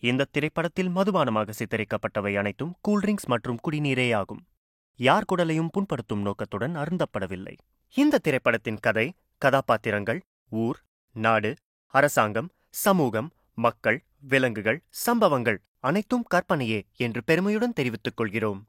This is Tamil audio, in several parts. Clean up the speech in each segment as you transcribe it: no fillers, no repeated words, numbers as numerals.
இந்த திரைப்படத்தில் மதுபானமாக சித்தரிக்கப்பட்டவை அனைத்தும் கூல்ட்ரிங்க்ஸ் மற்றும் குடிநீரேயாகும். யார் குடலையும் புண்படுத்தும் நோக்கத்துடன் அருந்தப்படவில்லை. இந்த திரைப்படத்தின் கதை, கதாபாத்திரங்கள், ஊர், நாடு, அரசாங்கம், சமூகம், மக்கள், விலங்குகள், சம்பவங்கள் அனைத்தும் கற்பனையே என்று பெருமையுடன் தெரிவித்துக் கொள்கிறோம்.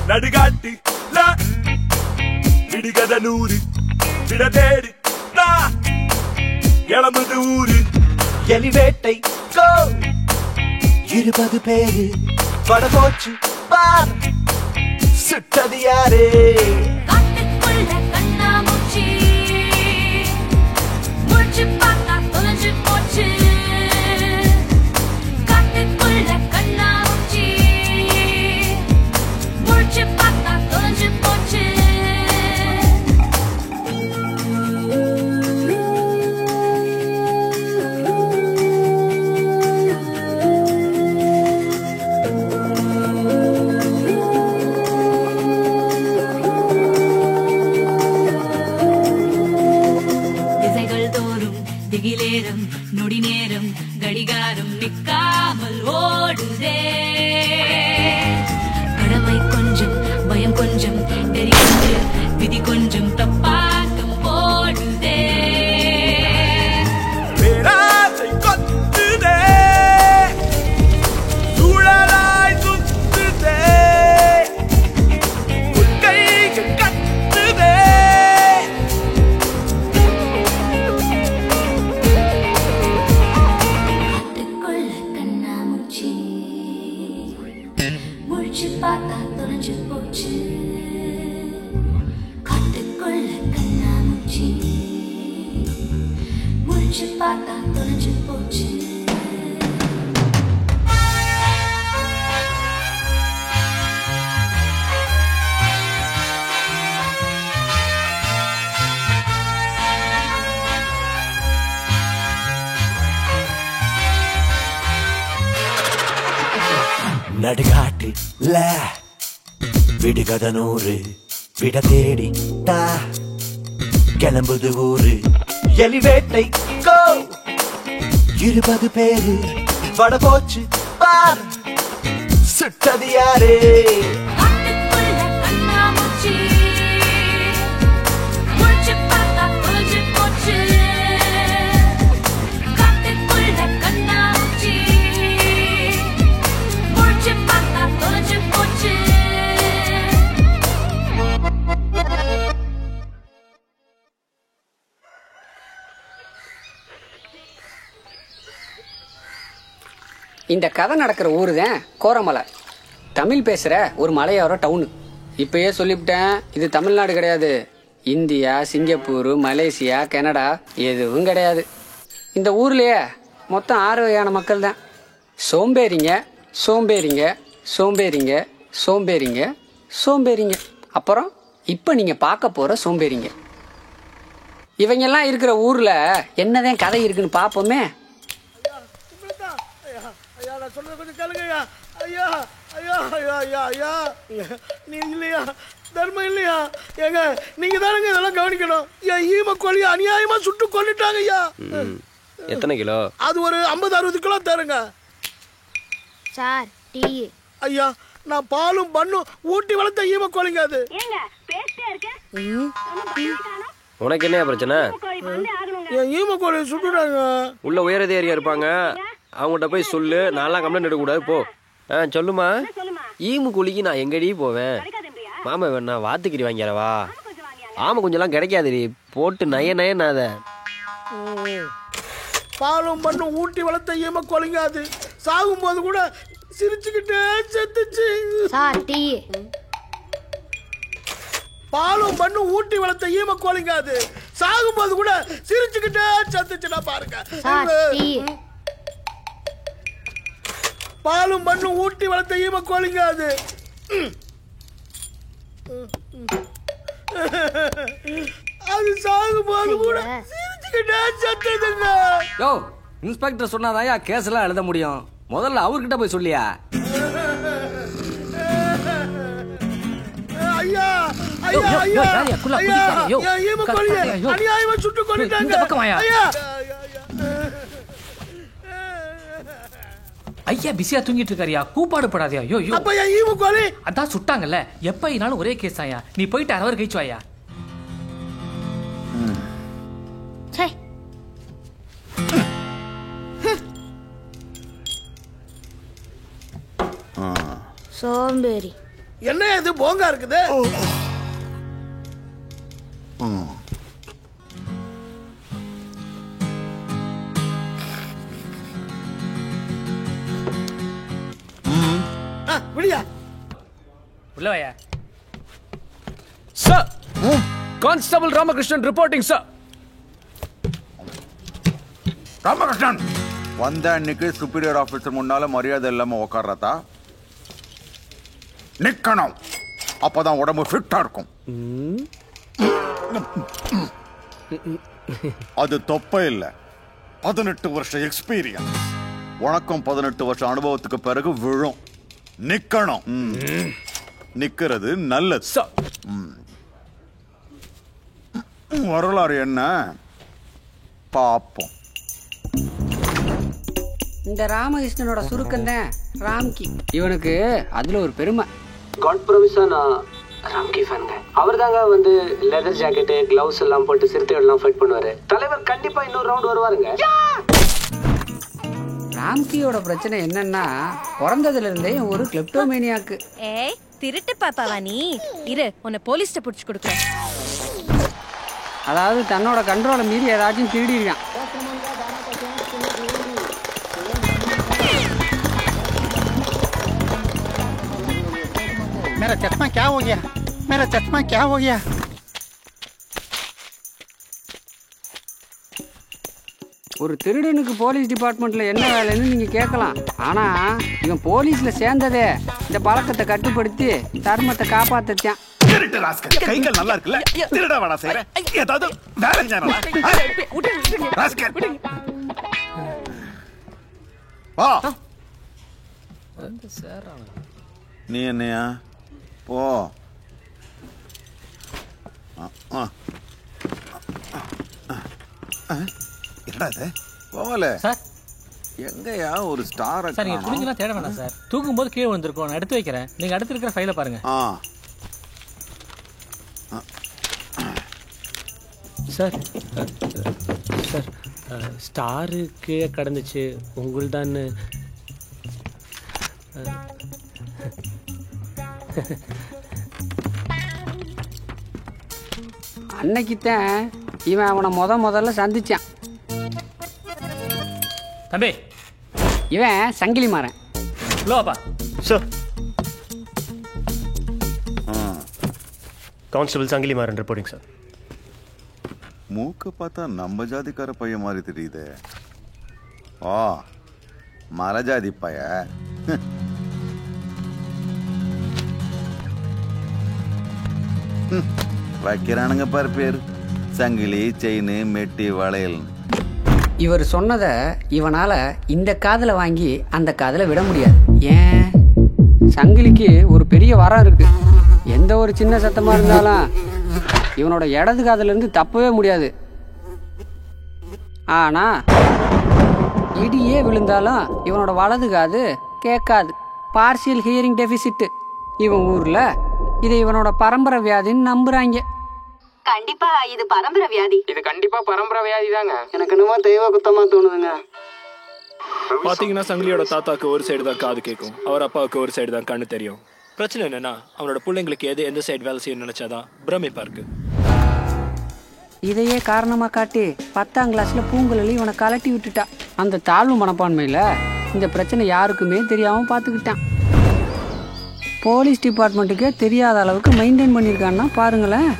நடுகாட்டு விடுகத நூறு விடதேடு இளமுது ஊரு எலிவேட்டை 20 பேரு படபோச்சு பார் சுட்டது யாரே திகிலேரம் நொடி நேரம் கடிகாரம் நிற்காமல் ஓடுதே கடமை கொஞ்சம் பயம் கொஞ்சம் நெறி கொஞ்சம் விதி கொஞ்சம் தப்பாட்டம் போடுதே பேராசை கொத்துதே சூழலாய் சுத்துதே கைகள் கத்துதே முடிச்சு பார்த்தா தொலைஞ்சு போச்சு. நடுகாட்டுல விடுகத 100 விட தேடி தா கிளம்புது ஊரு எலிவேட்டை கோ 20 பேரு வட போச்சு பார் சுட்டது யாரு காட்டுக்குள்ள கண்ணாமூச்சி முடிச்சு பார்த்தா தொலைஞ்சு போச்சு. காட்டுக்குள்ள கண்ணாமூச்சி முடிச்சு பார்த்தா தொலைஞ்சு போச்சு. இந்த கதை நடக்கிற ஊரு தான் கோரமலை. தமிழ் பேசுகிற ஒரு மலையோர டவுனு. இப்பயே சொல்லிவிட்டேன், இது தமிழ்நாடு கிடையாது. இந்தியா, சிங்கப்பூர், மலேசியா, கனடா எதுவும் கிடையாது. இந்த ஊர்லேயே மொத்தம் 6 வகையான மக்கள் தான். சோம்பேறிங்க, சோம்பேறிங்க, சோம்பேறிங்க, சோம்பேறிங்க, சோம்பேறிங்க. அப்புறம் இப்போ நீங்கள் பார்க்க போகிற சோம்பேறிங்க. இவங்கெல்லாம் இருக்கிற ஊரில் என்னதான் கதை இருக்குன்னு பார்ப்போமே. சொல்றது கொஞ்சம் கேளுங்கய்யா. ஐயா ஐயா ஐயா ஐயா ஐயா நீ இல்லையா, தர்மம் இல்லையா? ஏங்க நீங்க தானுங்க இதெல்லாம் கவனிக்கணும். என் ஈம கோழியை அநியாயமா சுட்டு கொண்டுட்டாங்க ஐயா. எத்தனை கிலோ? அது ஒரு 50-60 கிலோ தருங்க சார். டீ. ஐயா நான் பாலும் பண்ணும் ஊட்டி வளர்த்த ஈம கோழிங்க அது. உனக்கு என்ன பிரச்சனை? என் ஈம கோழியை சுட்டுட்டாங்க. உள்ள உயரதிகாரியா இருப்பாங்க, அவங்ககிட்ட போய் சொல்லு. நான்லாம் கம்ப்ளைண்ட் எடுக்கக்கூடாது, போ. சொல்லுமா. ஈமு குழிக்கு நான் எங்கடி போவேன்? மாமா வேணா வாத்துக்கறி வாங்கிறவா? ஆமா கொஞ்சம்லாம் கிடைக்காதுடி, போட்டு நயனாத. பாலும் பண்ணும் ஊட்டி வளர்த்த ஈம கோழிங்க அது. சாகும் போது கூட சிரிச்சுக்கிட்டே செத்துச்சு சார். டீ. பாலும் பண்ணும் ஊட்டி வளர்த்த ஈம கோழிங்க அது. சாகும் போது கூட சிரிச்சுக்கிட்டே செத்துச்சுன்னா பாருங்க. சார். டீ. பாலும் பண்ணும் ஊட்டி வளர்த்த ஈம கோழிங்க அது. அது சாகும் போது கூட சிரிச்சுக்கிட்டே செத்துதுங்க. யோ, இன்ஸ்பெக்டர் சொன்னாதாயா கேஸ் எல்லாம் எழுத முடியும். முதல்ல அவர்கிட்ட போய் சொல்லியா. ஐயா ஐயா ஐயா ஐயா ஈம கோழியை அநியாயமா சுட்டு கொண்டுட்டாங்க. ஐயா ஐயா பிஸியா தூங்கிட்டு இருக்காரியா, கூப்பாடு படாதியா. யோ யோ அப்ப என் ஈம கோழி அதான் சுட்டாங்கல்ல, எப்ப ஆனாலும் ஒரே கேஸ் ஆயா. நீ போயிட்டு அரவர் கழிச்சு வாயா. சே. சோம்பேறி. என்ன இது போங்கா இருக்குது? விடியா உள்ள வாயா. Sir, constable Ramakrishnan reporting sir. Ramakrishnan வந்த அன்னைக்கு சுப்பீரியர் ஆபீசர் முன்னால மரியாதை இல்லாம உட்கார்றதா? நிக்கணும், அப்பதான் உடம்பு ஃபிட்டா இருக்கும். அது தொப்ப இல்ல, 18 வருஷம் எக்ஸ்பீரியன்ஸ். உனக்கும் 18 வருஷம் அனுபவத்துக்கு பிறகு விழும். நிக்கணும். நிக்கிறது நல்லது. வரலாறு என்ன பாப்போம். இந்த ராமகிருஷ்ணனோட சுருக்கம் தான் ராம்கி. இவனுக்கு அதுல ஒரு பெருமை. காட் ப்ராமிஸா நான் ராம்கி ஃபேன் தான். அவர் தாங்க வந்து லெதர் ஜாக்கெட்டு, கிளவுஸ் எல்லாம் போட்டு சிறுத்தைகள்லாம் ஃபைட் பண்ணுவாரு. தலைவர் கண்டிப்பா இன்னொரு ரவுண்ட் வருவாருங்க. ராம்கியோட பிரச்சனை என்னன்னா, பிறந்ததுல இருந்தே ஒரு கிளெப்டோமேனியாக்கு. ஏய் திருட்டு பாப்பாவா நீ? இரு உன்னை போலீஸ்ட்ட புடிச்சு கொடுக்குறேன். அதாவது தன்னோட கண்ட்ரோலை மீறி ஏதாச்சும் திருடிருக்கான். मेरा चश्मा क्या हो गया? मेरा चश्मा क्या हो गया? ஒரு திருடனுக்கு போலீஸ் டிபார்ட்மெண்ட்ல என்ன வேலைன்னு நீங்க கேட்கலாம். ஆனா இவன் போலீஸ்ல சேர்ந்ததே இந்த பழக்கத்தை கட்டுப்படுத்தி தர்மத்தை காப்பாத்தான். கைகள் நல்லா இருக்குல்ல, திருட வேணா செய்யறேன். ஏதாவது வேலை நீ என்னையா போ. என்னடா இது? போகல சார். எங்கயா ஒரு ஸ்டார் சார், நீங்க குடிங்கலாம் தேட வேணாம் சார். தூக்கும்போது கீழே விழுந்திருக்கும், நான் எடுத்து வைக்கிறேன். நீங்க அடுத்து இருக்கிற ஃபைலை பாருங்க. சார் சார் ஸ்டாரு கீழே கடந்துச்சு, உங்கள்தான். அன்னைக்குத்தான் இவன் அவனை முதல்ல சந்திச்சான். தம்பி, இவன் சங்கிலி மாறன். சார், கான்ஸ்டபிள் சங்கிலி மாறன் ரிப்போர்ட்டிங் சார். மூக்க பார்த்தா நம்ம ஜாதிக்கார பையன் மாதிரி தெரியுது. ஓ, மரஜாதி பைய. வைக்கிறானுங்க பாரு பேரு, சங்கிலி, செயின், மெட்டி, வளையல். இவர் சொன்னதை இவனால இந்த காதுல வாங்கி அந்த காதுல விட முடியாது. ஏன்? சங்கிலிக்கு ஒரு பெரிய வரம் இருக்கு. எந்த ஒரு சின்ன சத்தமா இருந்தாலும் இவனோட இடது காதுல இருந்து தப்பவே முடியாது. ஆனா இடியே விழுந்தாலும் இவனோட வலது காது கேட்காது. Partial hearing deficit. இவன் ஊர்ல இதை இவனோட பரம்பரை வியாதின்னு நம்புறாங்க. கண்டிப்பா இது பரம்பரை வியாதி. இது கண்டிப்பா பரம்பரை வியாதி தாங்க. எனக்கு என்னமோ தெய்வ குத்தமா தோணுதுங்க. பாத்தீங்கன்னா சங்கிலியோட தாத்தாக்கு ஒரு சைடு தான் காது கேட்கும், அவர் அப்பாவுக்கு ஒரு சைடு தான் கண்ணு தெரியும். பிரச்சனை என்னன்னா அவனோட பிள்ளைங்களுக்கு எந்த சைடு வேலை செய்யணும்னு நினைச்சாதான் பிரமிப்பா இருக்கு. இதையே காரணமா காட்டி 10ஆம் கிளாஸ்ல பூங்குழலி இவனை கலட்டி விட்டுட்டா. அந்த தாழ்வு மனப்பான்மையில இந்த பிரச்சனை யாருக்குமே தெரியாம பாத்துக்கிட்டான். போலீஸ் டிபார்ட்மெண்ட்டுக்கே தெரியாத அளவுக்கு மெயின்டைன் பண்ணியிருக்கான்னா பாருங்களேன்.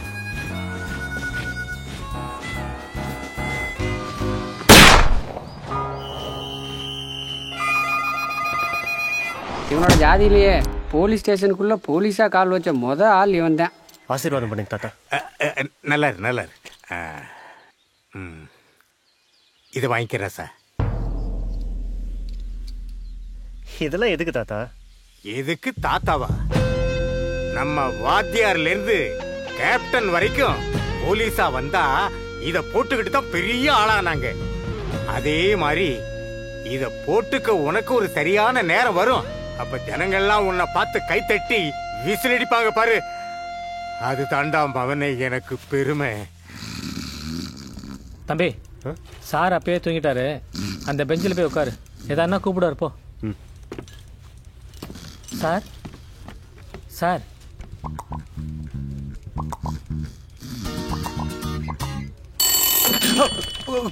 இவனோட ஜாதியிலேயே போலீஸ் ஸ்டேஷனுக்குள்ள போலீஸா கால் வச்ச ஆள் இவன் தான். ஆசீர்வாதம் பண்ணி தாத்தா. நல்லா இதை வாங்கிக்கிறேன் சார். இதெல்லாம் எதுக்கு தாத்தா? எதுக்கு தாத்தாவா? நம்ம வாத்தியார்ல இருந்து கேப்டன் வரைக்கும் போலீஸா வந்தா இத போட்டுக்கிட்டு தான் பெரிய ஆளானாங்க. அதே மாதிரி இத போட்டுக்க உனக்கு ஒரு சரியான நேரம் வரும். அப்ப ஜனங்கள்லாம் உன்னை பார்த்து கைத்தட்டி விசிலடிப்பாங்க பாரு. அது தாண்டாம் அவனே எனக்கு பெருமை. தம்பி, சார் அப்பயே தூங்கிட்டாரு. அந்த பெஞ்சில் போய் உட்காரு. எதானா கூப்பிடுவார் போ. Sir sir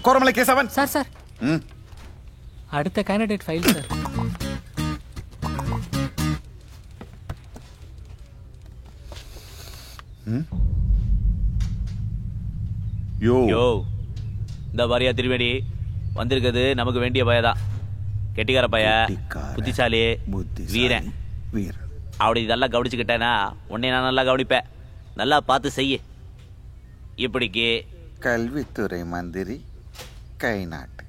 Koramalai Kesavan. Sir அடுத்த கேண்டிடேட் ஃபைல் சார். யோ, இந்த பாரியா திருவேடி வந்திருக்கிறது நமக்கு வேண்டிய பையதான். கெட்டிக்கார பைய, புத்திசாலி, வீரன். அப்படி இதெல்லாம் கவனிச்சுக்கிட்டேனா உன்னை நான் நல்லா கவனிப்பேன். நல்லா பார்த்து செய்ய. இப்படிக்கு கல்வித்துறை மந்திரி கை நாட்டு.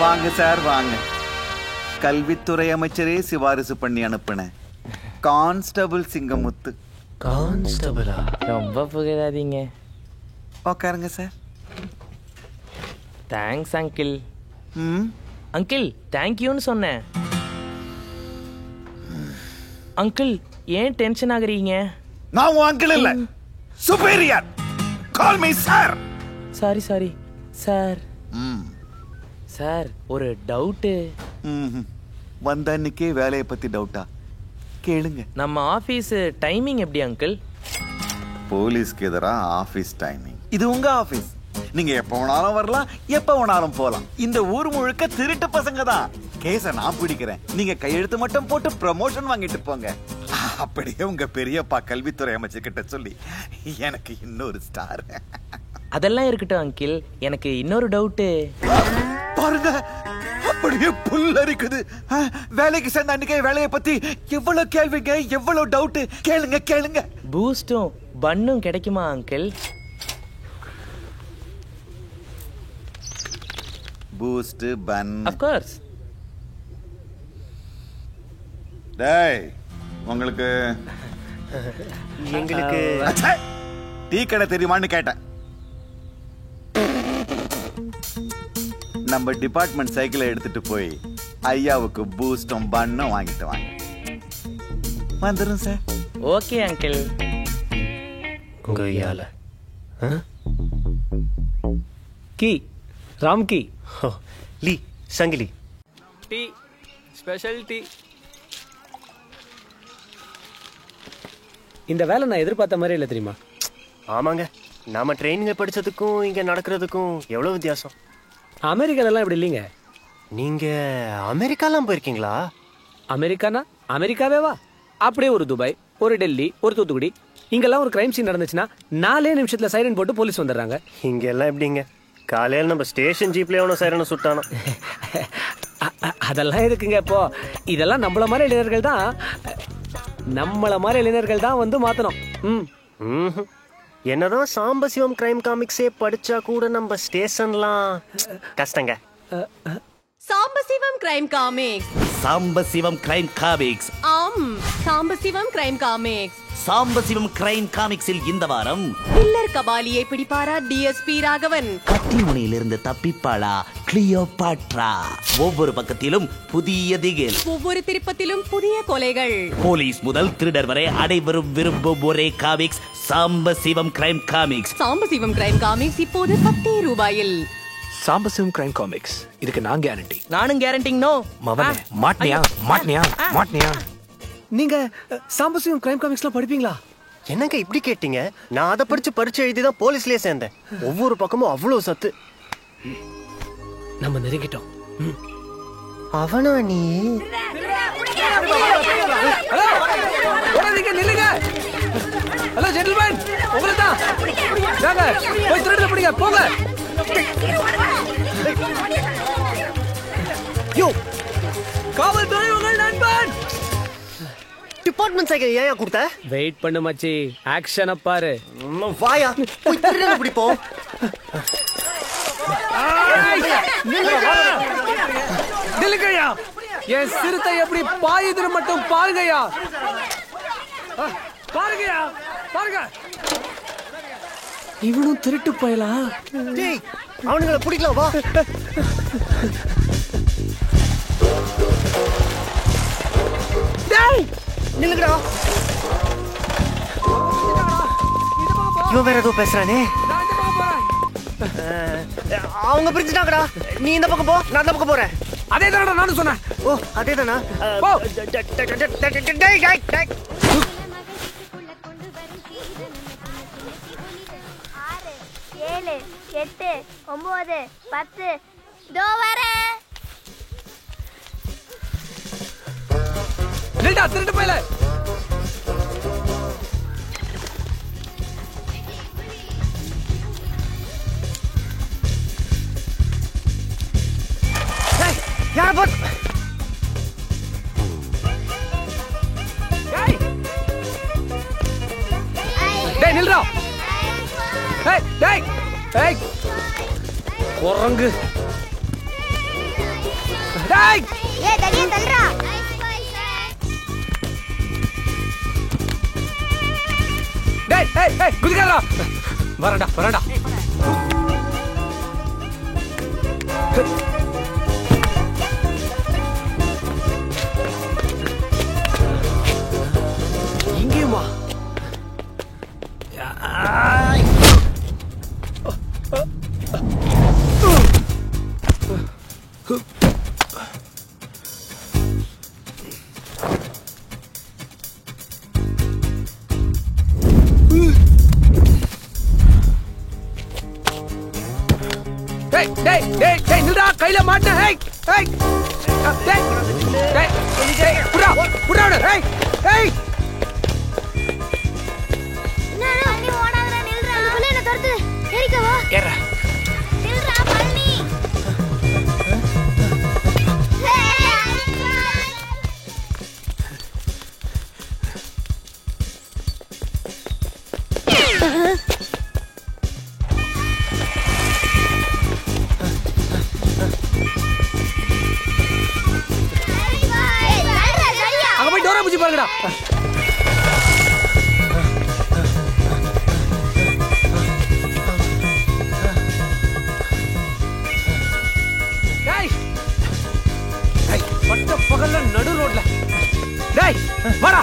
வாங்க சார் வாங்க. கல்வித்துறை அமைச்சரே சிபாரிசு பண்ணி அனுப்பின கான்ஸ்டபிள் சிங்கமுத்து. கான்ஸ்டபிளா? ரொம்ப புகழாதீங்க. உட்காருங்க சார். Thanks uncle. அங்கிள் தேங்க்யூன்னு சொன்னேன். அங்கிள் ஏன் டென்ஷன் ஆகுறீங்க? நான் உன் அங்கிள் இல்ல, superior. Call me sir. Sorry sir. Sir ஒரு டவுட்டு. வந்த அன்னைக்கே வேலையை பத்தி டவுட்டா? கேளுங்க. நம்ம ஆபீஸ் டைமிங் எப்படி அங்கிள்? போலீஸ்க்கு எதிரா ஆபீஸ் டைமிங். இது உங்க ஆபீஸ். நீங்க எப்ப வேணாலும் வரலாம், எப்ப வேணாலும் போலாம். இந்த ஊர் முழுக்க திருட்டு பசங்க தான். கேஸ நான் பிடிக்கிறேன், நீங்க கையெழுத்து மட்டும் போட்டு ப்ரமோஷன் வாங்கிட்டு போங்க. அப்படியே உங்க பெரியப்பா கல்வித்துறை அமைச்சர்கிட்ட சொல்லி எனக்கு இன்னொரு ஸ்டார். அதெல்லாம் இருக்கட்டும் அங்கிள், எனக்கு இன்னொரு டவுட். பாருங்க, அப்படியே புல்லரிக்குது. வேலைக்கு சேர்ந்த அன்னைக்கே வேலையை பத்தி எவ்வளவு கேள்விங்க, எவ்வளவு டவுட். கேளுங்க கேளுங்க. பூஸ்டும் பன்னும் கிடைக்குமா uncle? Boost bun of course. டேய், உங்களுக்கு எங்களுக்கு டீ கடை தெரியுமான்னு கேட்டேன். நம்ம டிபார்ட்மெண்ட் சைக்கிளை எடுத்துட்டு போய் ஐயாவுக்கு பூஸ்டும் பன்னும் வாங்கிட்டு வாங்க. வந்துடும் சார். Okay uncle. கொய்யால கீ ராம் கீ லீ சங்கிலி டீ ஸ்பெஷல் டீ. இந்த வேலை நான் எதிர்பார்த்த மாதிரி இல்லை தெரியுமா? ஆமாங்க, நாம ட்ரெயினிங்ல படிச்சதுக்கும் இங்க நடக்கிறதுக்கும் எவ்வளவு வித்தியாசம். அமெரிக்காலலாம் இப்படி இல்லைங்க. நீங்க அமெரிக்காலாம் போயிருக்கீங்களா? அமெரிக்கானா அமெரிக்காவே வா. அப்படியே ஒரு துபாய், ஒரு டெல்லி, ஒரு தூத்துக்குடி. இங்கெல்லாம் ஒரு கிரைம் சீன் நடந்துச்சுன்னா 4 நிமிஷத்துல சைரன் போட்டு போலீஸ் வந்துடுறாங்க. இங்க எல்லாம் எப்படிங்க? காலையில் நம்ம ஸ்டேஷன் ஜீப்ல எவனோ சைரனை சுட்டானோ. அதெல்லாம் இருக்குங்க. இப்போ இதெல்லாம் நம்மள மாதிரி இளைஞர்கள் தான் வந்து மாத்தணும். என்னதான் சாம்பசிவம் கிரைம் காமிக்ஸே படிச்சா கூட நம்ம ஸ்டேஷன்லாம் கஷ்டங்க. Sambasivam crime comics. Sambasivam crime comics. Sambasivam crime comics. Sambasivam crime காமிக்ஸில் இந்த வாரம் கில்லர் கபாலியை பிடிப்பாரா டிஎஸ்பி ராகவன்? கத்திமுனையிலிருந்து தப்பிப்பாளா கிளியோபாட்ரா? ஒவ்வொரு பக்கத்திலும் புதிய திகில், ஒவ்வொரு திருப்பத்திலும் புதிய கொலைகள். போலீஸ் முதல் திருடர் வரை அனைவரும் விரும்பும் ஒரே comics Sambasivam crime comics. Sambasivam crime comics இப்போது 10 ரூபாயில். சாம்பசிவம் கிரைம் காமிக்ஸ், இதுக்கு நான் கேரண்டி. நானும் கேரண்டிங். நோ மவனே, மாட்னியா? நீங்க சாம்பசிவம் கிரைம் காமிக்ஸ்லாம் படிப்பீங்களா? என்னங்க இப்படி கேட்டீங்க? நான் அதை படிச்சு எழுதி தான் போலீஸ்லயே சேர்ந்தேன். ஒவ்வொரு பக்கமும் அவ்வளவு சத்து. நம்ம நெருங்கிட்டோம். அவனா நீ? நில்லுங்க. ஹலோ ஜென்டில்மேன், உங்களை தான். வாங்க போய் திருடல பிடிங்க, போங்க. யோ, காவல்துறை உங்கள் நண்பன். டிபார்ட்மெண்ட் சைக்கிள் ஏன் கொடுத்த? வெயிட் பண்ணு மச்சி, ஆக்ஷனை பாரு. வாயா போய் திருடல பிடிப்போம். நில்லுங்கய்யா, என் சிறுத்தை எப்படி பாயுதுன்னு மட்டும் பாருங்கய்யா. பாருங்க. இவனும் திருட்டு பயலா? டேய், அவனுங்களை பிடிக்கலாம் வா. டேய் நில்லுங்கடா. இவன் வேற ஏதோ பேசுறானே. அவங்க பிரிச்சுட்டாங்கடா. நீ இந்த பக்கம் போ, நான் அந்த பக்கம் போறேன். அதே தானடா நானும் சொன்னேன். ஓ அதே தானா? ஏழு, 8, 9, 10. தோ வரேன். நில்டா திருட்டு பயல. யார போட்? டேய் நில்றா. டேய் குரங்கு. டேய் தடியே தள்ளுடா. டேய் குதிக்காதடா. வரடா. இங்கேயுமா? டேய் டேய் டேய் டேய் நில்றா கையில மாட்ட ஏய் ஏய் டேய் டேய் டேய் புடா புடா ஏய் ஏய் என்னடா நீ ஓடாதடா நில்றா அதுக்குள்ள என்ன தரது ஏறிக்க வா ஏறா நில்றா பழனி அங்க போய் டோரா புடிச்சு பாருங்கடா டேய் டேய் பட்ட பகல்ல நடு ரோட்ல டேய் வாடா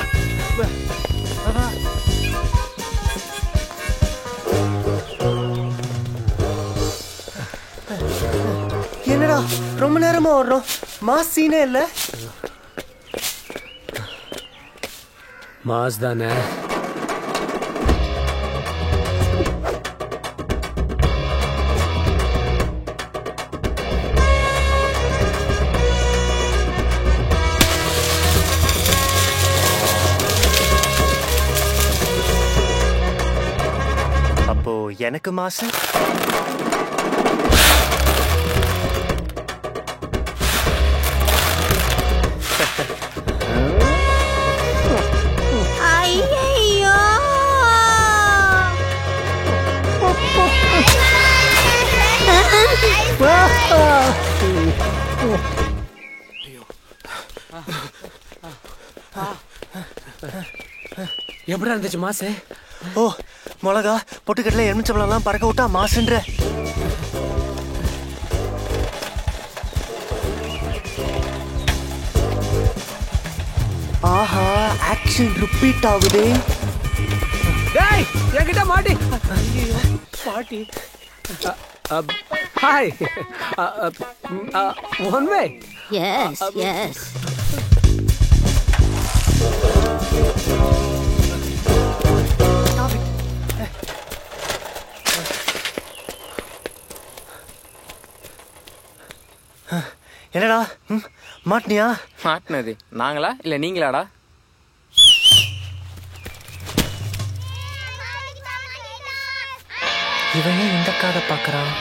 என்னடா ரொம்ப நேரமா ஓடுறோம் மாஸ் சீனே இல்ல மாஸ் தானே அப்போ எனக்கு மாசு ஐயோ எப்படிடா இருந்துச்சு மாசு ஓ மிளகா பொட்டுக்கடல எலுமிச்சம்பழம்லாம் பறக்க விட்டா மாசுன்ற ஆஹா ஆக்ஷன் ரிப்பீட் ஆகுதே டேய் என்கிட்ட மாட்டி ஐயோ மாட்டி hi one way yes yes என்னடா மாட்டினியா மாட்டினது நாங்களா இல்ல நீங்களாடா இவன் ஏன் இந்த காதை பாக்குறான்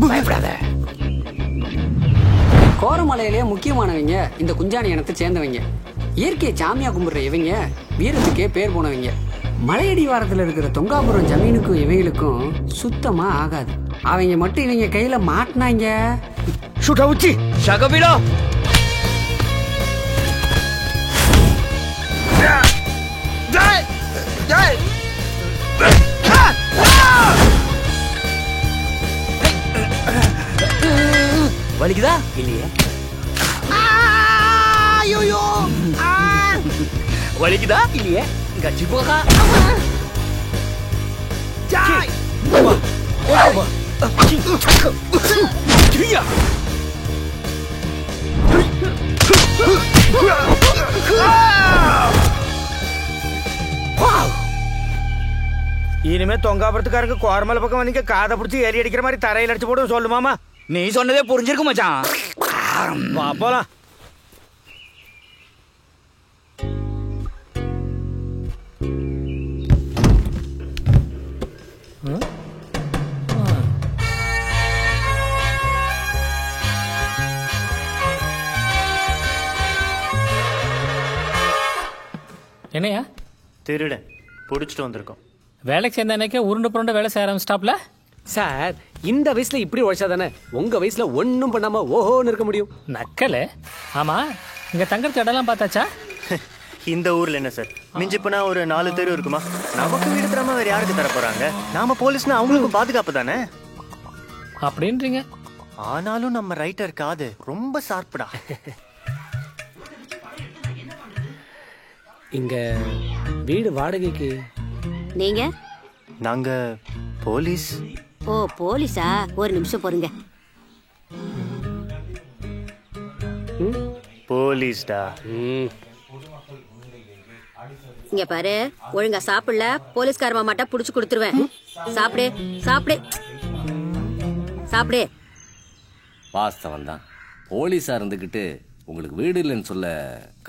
பயப்படாத. கோரமலையிலேயே முக்கியமானவங்க இந்த குஞ்சாணி இனத்தை சேர்ந்தவங்க. இயற்கையை சாமியா கும்பிடுற இவங்க வீரத்துக்கே பேர் போனவங்க. மலையடி வாரத்தில் இருக்கிற தொங்காபுரம் ஜமீனுக்கும் இவங்களுக்கும் சுத்தமா ஆகாது. அவங்க மட்டும் இவங்க கையில மாட்டினாங்க சுடவுச்சி சகபிடா வலிக்குதா இல்லையே ஐயோ வலிக்குதா இல்லையே கட்சி போகா ஜாய் இனிமே தொங்காபுரத்துக்காரருக்கு கோரமலை பக்கம் வந்து காதை பிடிச்சி ஏறி அடிக்கிற மாதிரி தரையில் அடிச்சு போடும் சொல்லுமாமா நீ சொன்னதே புரிஞ்சிருக்கும் மச்சான் வா போலாம் என்னையா திருடன் பிடிச்சிட்டு வந்திருக்கோம். வேலைக்கு சேர்ந்த அன்னைக்கே உருண்டு புரண்டு வேலை செய்ய ஆரம்பிச்சிட்டாப்ல. சார் இந்த வயசுல இப்படி உழைச்சா தானே உங்க வயசுல ஒன்னும் பண்ணாம ஓஹோன்னு இருக்க முடியும். நக்கலு. ஆமா இங்க தங்கறதுக்கு இடம்லாம் பார்த்தாச்சா? இந்த ஊர்ல என்ன சார் மிஞ்சி போனா ஒரு 4 தெரு இருக்குமா? நமக்கு வீடு தராம வேற யாருக்கு தர போறாங்க? நாம போலீஸ்னா அவங்களுக்கும் பாதுகாப்பு தானே அப்படின்றீங்க. ஆனாலும் நம்ம ரைட்டர் காது ரொம்ப ஷார்ப்டா. இங்க வீடு வாடகைக்கு நீங்க? நாங்க போலீஸ். ஓ போலீஸா? ஒரு நிமிஷம் பொறுங்க. போலீஸ்டா. இங்க பாரு, ஒழுங்கா சாப்பிடல போலீஸ்கார மாமாட்ட புடிச்சு கொடுத்துருவேன். சாப்பிடு சாப்பிடு சாப்பிடு. வாஸ்தவம் தான். போலீஸா இருந்துக்கிட்டு உங்களுக்கு வீடு இல்லைன்னு சொல்ல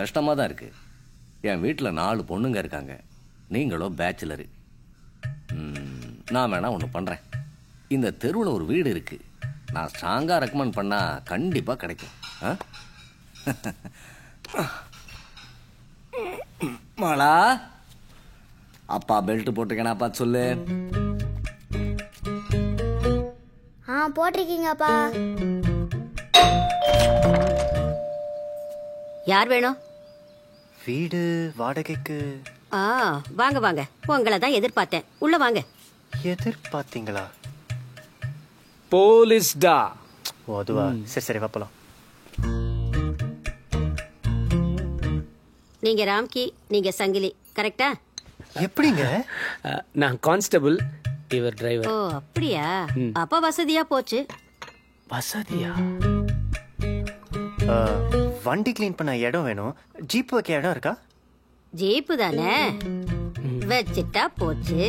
கஷ்டமா தான் இருக்கு. என் வீட்டில் 4 பொண்ணுங்க இருக்காங்க, நீங்களோ பேச்சுலரு. நான் வேணா ஒன்று பண்றேன். இந்த தெருவில் ஒரு வீடு இருக்கு, நான் ஸ்ட்ராங்கா ரெக்கமெண்ட் பண்ணா கண்டிப்பா கிடைக்கும். மாலா, அப்பா பெல்ட் போட்டிருக்கேனா பார்த்து சொல்லு. போட்டிருக்கீங்கப்பா. யார் வேணும்? வீடு வாடகைக்கு. வாங்க வாங்க, உங்களை தான் எதிர்பார்த்தேன். உள்ள வாங்க. எதிர்பார்த்தீங்களா? போலீஸ்டா. ஓ அதுவா, சரி சரி வாப்பலாம். நீங்க ராம்கி, நீங்க சங்கிலி, கரெக்டா? எப்படிங்க? நான் கான்ஸ்டபிள், இவர் டிரைவர். ஓ அப்படியா? அப்ப வசதியா போச்சு. வசதியா? வண்டி கிளீன் பண்ண இடம் வேணும். ஜீப் வைக்க இடம் இருக்கா? ஜீப்பு தானே, வச்சிட்டா போச்சு.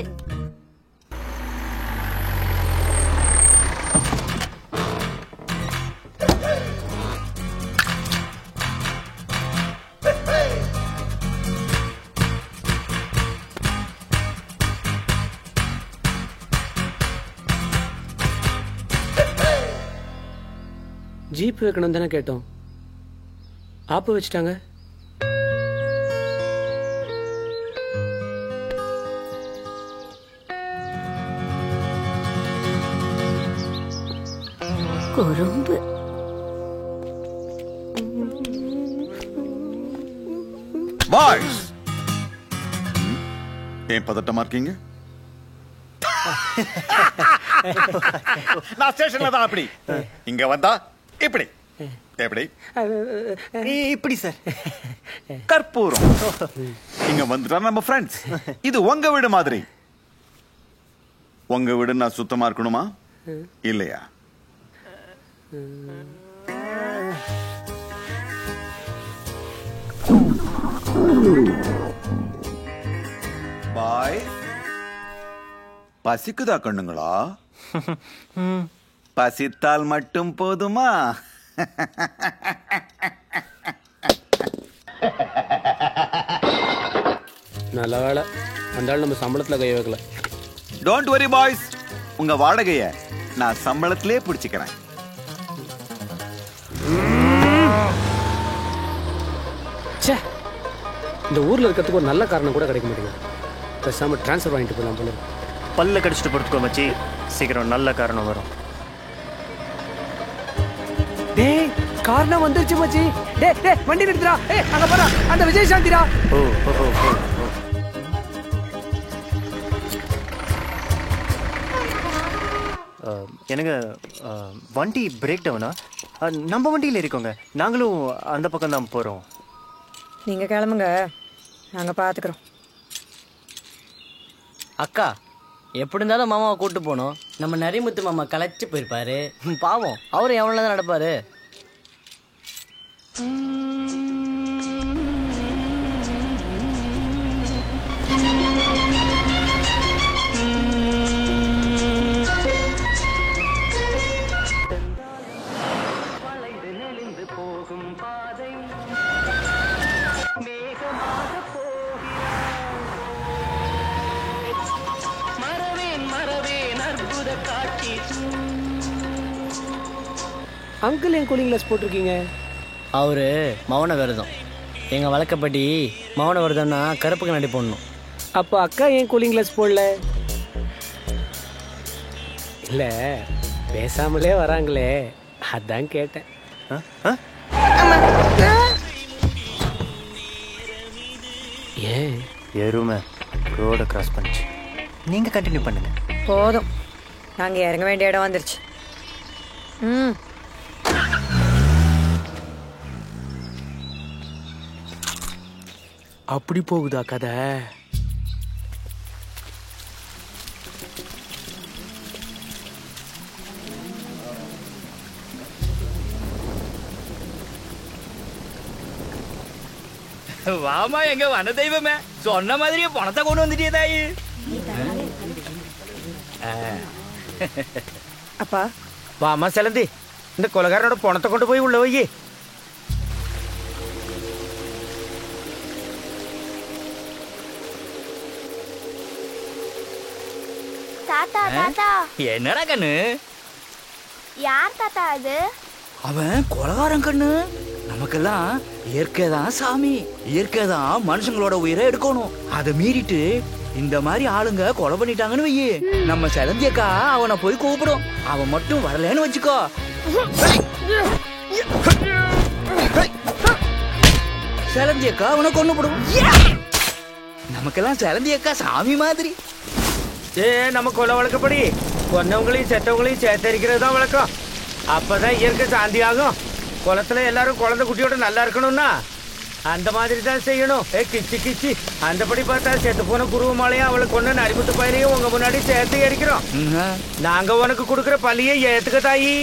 ஜீப் வைக்கணும் தானே கேட்டோம், ஆப்பு வச்சுட்டாங்க. குறும்பு. பாய்ஸ், ஏன் பதட்டமா இருக்கீங்க? நான் ஸ்டேஷன்ல தான் அப்படி, இங்க வந்தா இப்படி. எப்படி? இப்படி சார். கற்பூரம். இங்க வந்துட்டா நம்ம ஃப்ரெண்ட்ஸ். இது உங்க வீடு மாதிரி. உங்க வீடு நான் சுத்தமா இருக்கணுமா இல்லையா? பாய், பசிக்குதா கண்ணுங்களா? பசித்தால் மட்டும் போதுமா? நல்ல வேலை, அந்த ஆள் நம்ம சம்பளத்துல கை வைக்கல. டோன்ட் வரி பாய்ஸ், உங்க வாடகைய நான் சம்பளத்திலே பிடிச்சுக்கிறேன். இந்த ஊர்ல இருக்கிறதுக்கு ஒரு நல்ல காரணம் கூட கிடைக்க மாட்டேங்குது. பேசாம டிரான்ஸ்ஃபர் வாங்கிட்டு போலாம் போல. பல்ல கடிச்சிட்டு படுத்துக்கோ மச்சி, சீக்கிரம் நல்ல காரணம் வரும். டேய், காரணம் வந்துருச்சு மச்சி. டேய் டேய், வண்டி நிறுத்துடா. அங்க பாரு, அந்த விஜய் சாந்திடா. ஓ ஓ ஓ. எனக்கு வண்டி பிரேக் டவுனா? நம்ம வண்டியில் இருக்கோங்க, நாங்களும் அந்த பக்கம் தான் போகிறோம். நீங்கள் கிளம்புங்க, நாங்கள் பார்த்துக்குறோம். அக்கா, எப்படி இருந்தாலும் மாமாவை கூட்டு போனோம். நம்ம நரிமுத்து மாமா களைச்சு போயிருப்பாரு. பாவம், அவரும் எவ்வளோ தான் நடப்பாரு. அங்கிள் என் கூலிங் கிளாஸ் போட்டிருக்கீங்க. அவரு மௌன விரதம். எங்கள் வழக்கப்படி மௌன விரதம்னா கருப்பு கண்ணாடி போடணும். அப்போ அக்கா ஏன் கூலிங் கிளாஸ் போடல? இல்லை, பேசாமலே வராங்களே, அதான் கேட்டேன். ஏன் எருமை ரோட கிராஸ் பண்ணிச்சு. நீங்கள் கண்டினியூ பண்ணுங்க. போதும், நாங்கள் இறங்க வேண்டிய இடம் வந்துருச்சு. அப்படி போகுதா கதை? வாமா எங்க வன தெய்வமே, சொன்ன மாதிரியே பணத்தை கொண்டு வந்துட்டே தாயி. அப்பா வாமா செலந்தி, இந்த கொலகாரனோட பணத்தை கொண்டு போய் உள்ள வையே. தாத்தா தாத்தா என்னடா கண்ணு? யார் தாத்தா அது? அவன் கொலகாரன் கண்ணு. நமக்கெல்லாம் இயற்கை தான் சாமி, இயற்கை தான் மனுஷங்களோட உயிரை எடுக்கணும். அதை மீறிட்டு இந்த மாதிரி ஆளுங்க கொலை பண்ணிட்டாங்கன்னு வையே, நம்ம செலந்தியக்கா அவனை போய் கூப்பிடும். அவன் மட்டும் வரலன்னு வச்சுக்கோ, செலந்தியக்கா அவனை கொன்னுபடும். நமக்கெல்லாம் செலந்தியக்கா சாமி மாதிரி. நம்ம கொலை வழக்கப்படி கொன்னவங்களையும் செத்தவங்களையும் சேர்த்தரிக்கிறது தான் வழக்கம். அப்பதான் இயற்கை சாந்தி ஆகும். குளத்துல எல்லாரும் குழந்தை குட்டியோட நல்லா இருக்கணும்னா அந்த மாதிரி தான் செய்யணும். கிச்சி கிச்சி அந்தபடி பார்த்தா செத்து போன குருவமாலையும் அவளை கொண்டு நரிமுத்து பயிரையும் உங்க முன்னாடி சேர்த்து எரிக்கிறோம். நாங்க உனக்கு கொடுக்குற பள்ளியை ஏத்துக்க தாயி.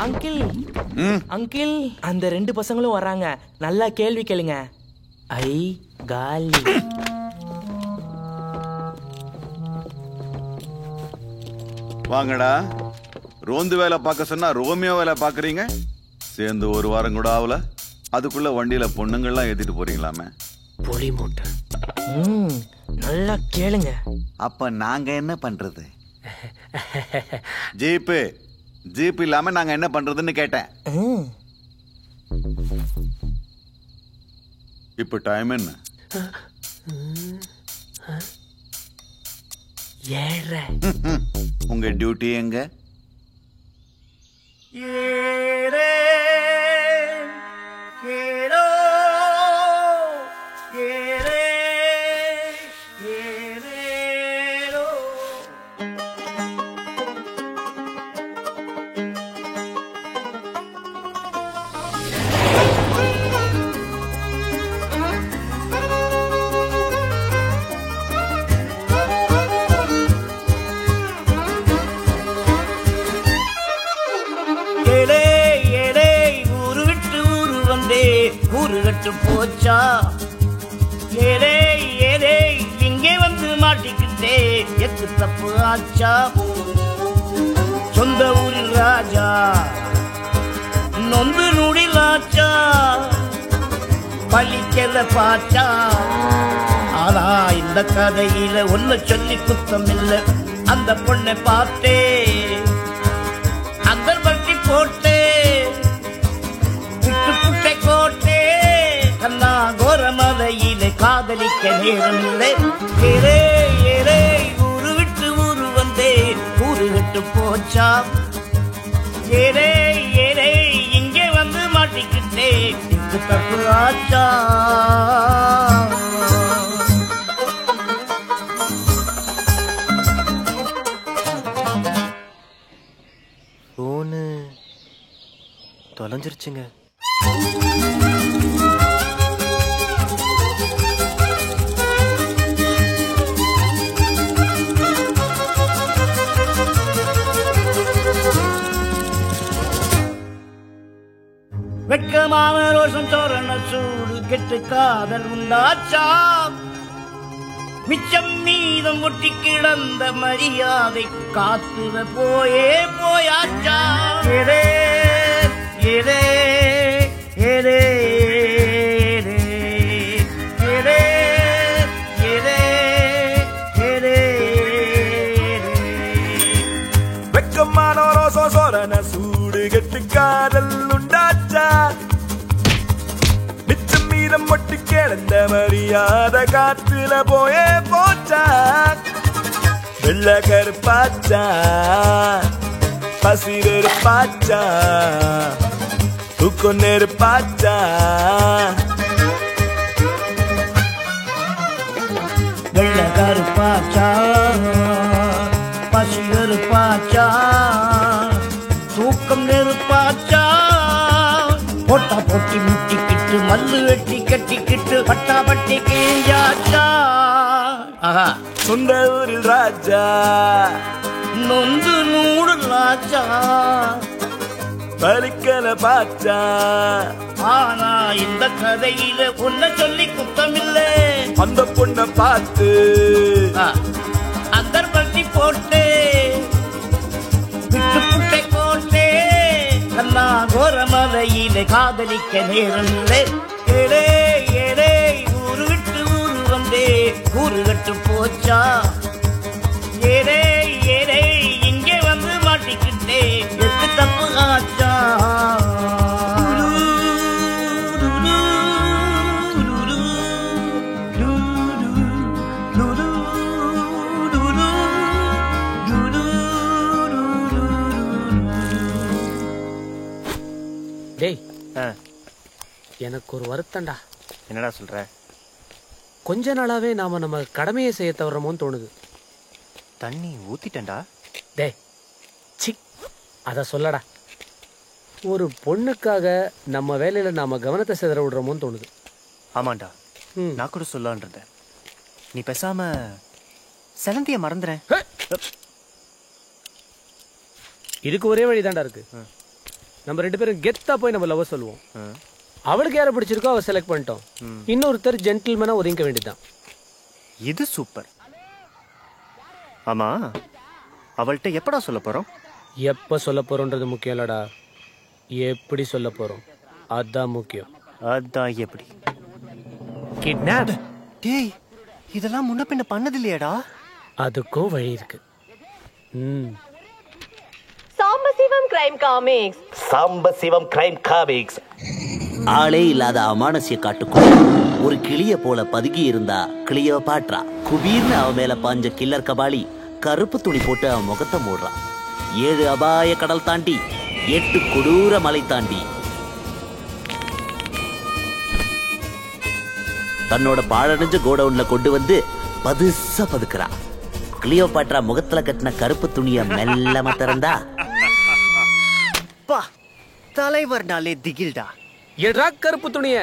அங்கிள் அங்கிள், அந்த 2 பசங்களும் வராங்க. நல்லா கேள்வி கேளுங்க. ஐ காலி. வாங்கடா. ரோந்து வேலை பார்க்க சொன்னா ரோமியோ வேலை பாக்குறீங்க. சேர்ந்து ஒரு வாரம் கூட ஆகல, அதுக்குள்ள வண்டியில பொண்ணுங்கள்லாம் ஏத்திட்டு போறீங்களாமே. புலி மூட்டை. நல்லா கேளுங்க. அப்ப நாங்க என்ன பண்றது? ஜீப் இல்லாம நாங்க என்ன பண்றதுன்னு கேட்டேன். இப்ப டைம் என்ன? 7. உங்க டியூட்டி எங்க? போச்சா ஏரே ஏரே இங்கே வந்து மாட்டிக்கிட்டே எத்து தப்பு ஆச்சா. சொந்த ஊரில் ராஜா நொந்து நுடிலாச்சா, பழிக்கல பாச்சா. ஆனா இந்த கதையில ஒன்னு சொல்லி குத்தம் இல்ல. அந்த பொண்ணை பார்த்தே அந்த பற்றி போட்டே விட்டு புட்டை கோட்டே கண்ணா கோரமலையிலே காதலிக்க நேரம் இல்லை. ஏரே ஏரே ஊரு விட்டு ஊரு வந்தே ஊரு விட்டு போச்சா. ஏரே ஏரே இங்கே வந்து மாட்டிக்கிட்டே இது தப்பு ஆச்சா. போனு தொலைஞ்சிருச்சுங்க. வெட்கமான ரோஷம் தோரண சூடு கெட்டு காதல் உண்டாச்சா. மிச்சம் மீதம் ஒட்டி கிடந்த மரியாதை காத்துல போயே போயாச்சா. ஏரே ஏரே ஏரே ஏரே ஏரே ஏரே மானவரோசம் சோரன சூடு கெட்டு காதல் உண்டாச்சா மிச்சம் மீதம் மொட்டு கிடந்த மரியாத காத்துல போயே போச்சா வெள்ள கருப்பாச்சா பசிரெருப்பாச்சா தூக்கம் நெருப்பாச்சா வெள்ள கருப்பாச்சா பசி நெருப்பாச்சா தூக்கம் நெருப்பாச்சா பொட்டா பொட்டி முட்டிக்கிட்டு மல்லு வெட்டி கட்டிக்கிட்டு பட்டா பட்டி கேஞ்சாச்சா ஆஹா சொந்த ஊரில் ராஜா நொந்து நூறு ராஜா பலிக்கல பாச்சா ஆனா இந்த கதையில உன்னை சொல்லி குத்தமில்லை அந்த பொண்ணை பார்த்து அந்தர்பட்டி போட்டு விட்டு புட்டை போட்டு கண்ணா கோரமலையில காதலிக்க நேரமில்லை ஏழே ஏழே ஊரு விட்டு ஊரு வந்தே ஊரு கட்டு போச்சா ஏழே ஏழே இங்கே வந்து மாட்டிக்கிட்டே எட்டு தப்பு ஆச்சா டேய் எனக்கு ஒரு வருத்தம்டா. என்னடா சொல்ற? கொஞ்ச நாளாவே நாம நம்ம கடமையை செய்ய தவறமோன்னு தோணுது. தண்ணி ஊத்திட்டேன்டா. டேய் சி அத சொல்லடா. ஒரு பொண்ணுக்காக நம்ம வேலையில நாம கவனத்தை சிதற விடுறோமோன்னு தோணுது. ஆமாண்டா, நான் கூட சொல்லான் இருந்தேன். நீ பேசாம செலந்திய மறந்துறேன். இதுக்கு ஒரே வழிதான்டா இருக்கு. நம்ம ரெண்டு பேரும் கெத்தா போய் நம்ம லவ் சொல்லுவோம். அவளுக்கு யாரை பிடிச்சிருக்கோ அவ செலக்ட் பண்ணிட்டோம். இன்னொருத்தர் ஜென்டில்மேனா ஒதுங்க வேண்டியதுதான். இது சூப்பர். ஆமா, அவள்கிட்ட எப்படா சொல்ல போறோம்? எப்ப சொல்ல போறோம்ன்றது முக்கியம் இல்லடா, எப்படி சொல்ல போறோம் அதான் முக்கியம். அதான் எப்படி? கிட்னாப். டேய், இதெல்லாம் முன்ன பின்ன பண்ணது இல்லையாடா? அதுக்கும் வழி இருக்கு. Sambasivam crime comics. Sambasivam crime comics. ஆளே இல்லாத அமானுஷ்ய காட்டுக்குள்ள ஒரு கிளிய போல பதுங்கி இருந்தா கிளியோபாட்ரா. குபீர்னு அவன் மேல பாஞ்ச கில்லர் கபாலி கருப்பு துணி போட்டு அவன் முகத்தை மூடுறான். 7 அபாய கடல் தாண்டி 8 கொடூர மலை தாண்டி தன்னோட பாழடைஞ்ச கோடவுன்ல கொண்டு வந்து பதுசா பதுக்குறா. கிளியோபாட்ரா முகத்துல கட்டின கருப்பு துணிய மெல்லமா திறந்தா தலைவர் நாளே திகில்டா. எடா கருப்பு துணிய.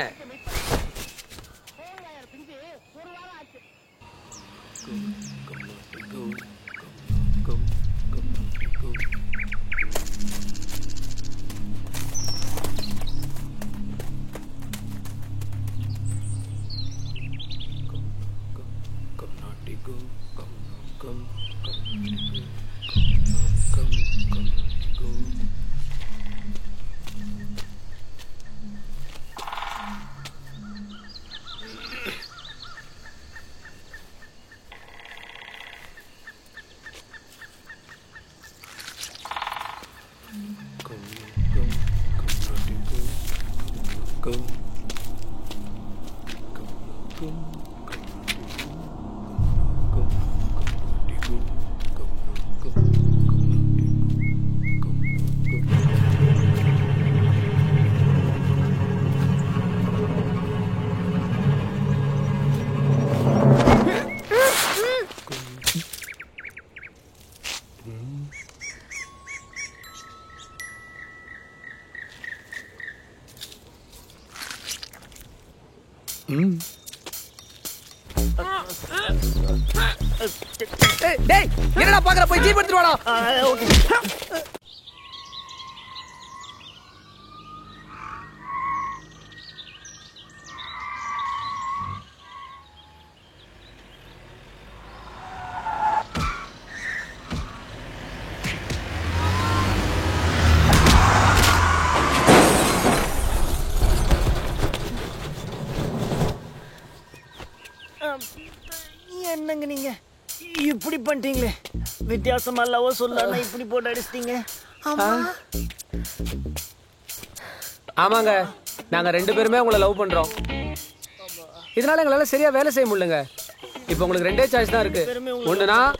டேய், என்னடா பாக்குற? போய் ஜீப் எடுத்துட்டு வாடா. என்னங்க நீங்க இப்படி பண்ணிட்டீங்களே. வித்தியாசமா லவ் சொல்லலாம் இப்படி போட்டு அடிச்சிட்டீங்க. ஆமாங்க, நாங்க 2 பேருமே உங்களை லவ் பண்றோம். இதனால எங்களால சரியா வேலை செய்ய முடியலங்க. இப்போ உங்களுக்கு 2 சாய்ஸ் தான் இருக்கு. ஒண்ணு நான்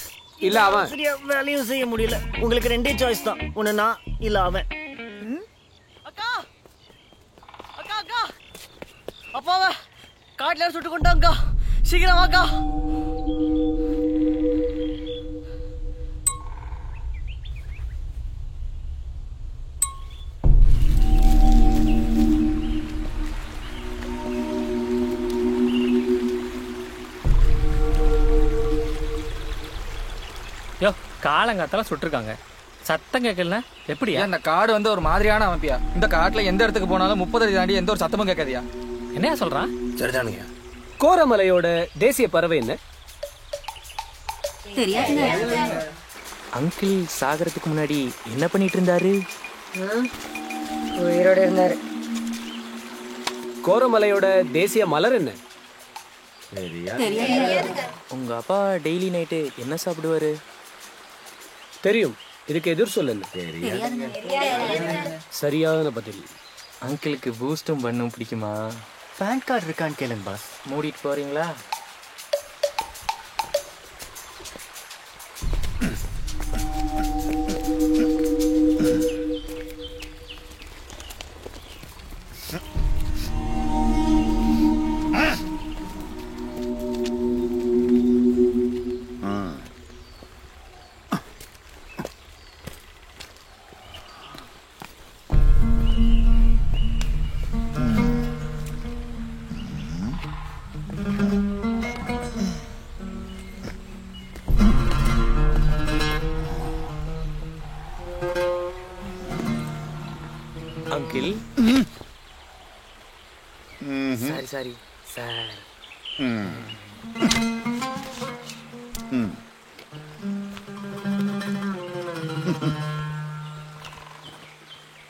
இல்ல அவன். சரியா வேலையும் செய்ய முடியல. உங்களுக்கு 2 சாய்ஸ் தான். ஒண்ணு நான் இல்ல அவன். அக்கா அக்கா அக்கா அப்பாவை காட்டுல சுட்டு கொண்டாங்கக்கா. சீக்கிரம் வாக்கா. யோ, காலங்காத்தால சுட்டிருக்காங்க, சத்தம் கேட்கல. எப்படியா? இந்த காடு வந்து ஒரு மாதிரியான அமைப்பியா? இந்த காட்டுல எந்த இடத்துக்கு போனாலும் 30 அடி தாண்டி எந்த ஒரு சத்தமும் கேட்காதியா? என்னையா சொல்றான்? சரிதானுங்க. கோரமலையோட தேசிய பறவை என்ன? அங்கிள் சாகறதுக்கு முன்னாடி என்ன பண்ணிட்டு இருந்தாரு? உயிரோட இருந்தாரு. கோரமலையோட தேசிய மலர் என்ன? உங்க அப்பா டெய்லி நைட்டு என்ன சாப்பிடுவாரு? தெரியும். இதுக்கு எதிர் சொல்ல. சரியான பதில். அங்கிளுக்கு பூஸ்டும் பண்ணும் பிடிக்குமா? பேன் கார்டு இருக்கான்னு கேளுங்க பாஸ். மூடிட்டு போறீங்களா? Uncle sorry sir.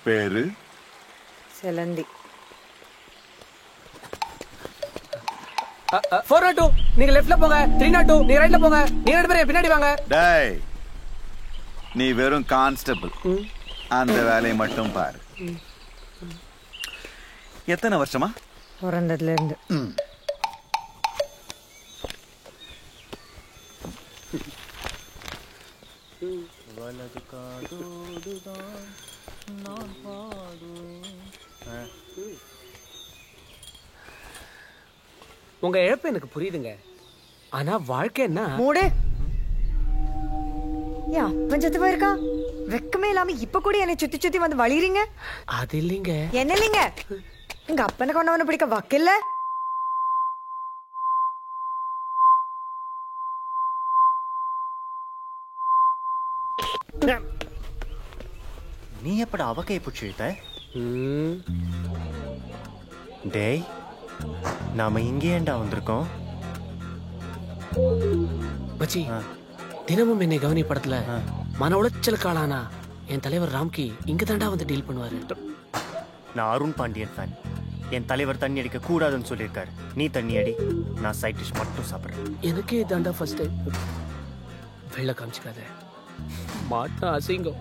பேரு செலந்தி. 402 நீங்க லெஃப்ட்ல போங்க. 302 நீங்க ரைட்ல போங்க. நீங்க 2 பேரும் பின்னாடி வாங்க. டேய், நீ வெறும் கான்ஸ்டபிள். அந்த வேலையை மட்டும் பாரு. எத்தனை வருஷமா? பிறந்ததுல இருந்து. வலது காதோடுதான் நான் பாடுவேன். உங்க இழப்பு எனக்கு புரியுதுங்க. ஆனா வாழ்க்கை என்ன? மூடு. ஏன் அப்பன் செத்து போயிருக்கா? வெக்கமே இல்லாம இப்ப கூட என்னை சுத்தி சுத்தி வந்து வழிறீங்க. அது இல்லைங்க. என்ன இல்லைங்க? எங்க அப்பனை கொண்டவன பிடிக்க வக்கில்ல. நீ எப்படா அவக்கையை பிடிச்சிட்ட? டேய், நாம இங்கே ஏண்டா வந்திருக்கோம்? மச்சி, தினமும் என்னை கவனி படத்துல மன உளைச்சலுக்கு ஆளானா என் தலைவர் ராம்கி இங்க தாண்டா வந்து டீல் பண்ணுவாரு. நான் அருண் பாண்டியன் ஃபேன். என் தலைவர் தண்ணி அடிக்க கூடாதுன்னு சொல்லியிருக்காரு. நீ தண்ணி அடி, நான் சைட் டிஷ் மட்டும் சாப்பிட்றேன். எனக்கே தாண்டா ஃபர்ஸ்ட் டைம். வெள்ள காமிச்சிக்காத, மாட்டா அசிங்கம்.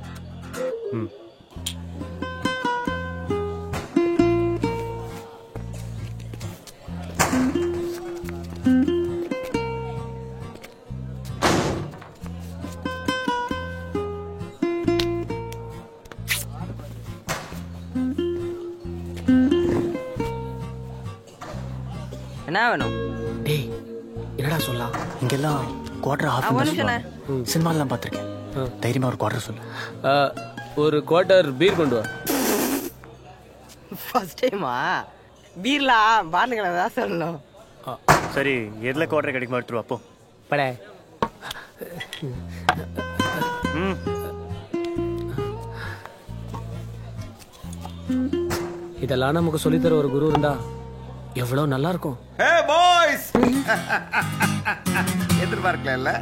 என்ன வேணும்? டேய், என்னடா சொல்லலாம்? இங்கெல்லாம் குவார்டர் ஆஃப் சினிமாலாம் பார்த்துருக்கேன். தைரியமா ஒரு குவார்டர் சொல்லு. ஒரு குவார்டர் பீர் கொண்டு வா. ஃபர்ஸ்ட் டைமா பீர்லாம் பாருங்களா தான் சொல்லணும். சரி, எதுல குவார்டர் கிடைக்குமா எடுத்துருவா போ. படே. இதெல்லாம் நமக்கு சொல்லித்தர ஒரு குரு இருந்தா எவ்வளவு நல்லா இருக்கும். ஹே பாய்ஸ், எதிர்பார்க்கல.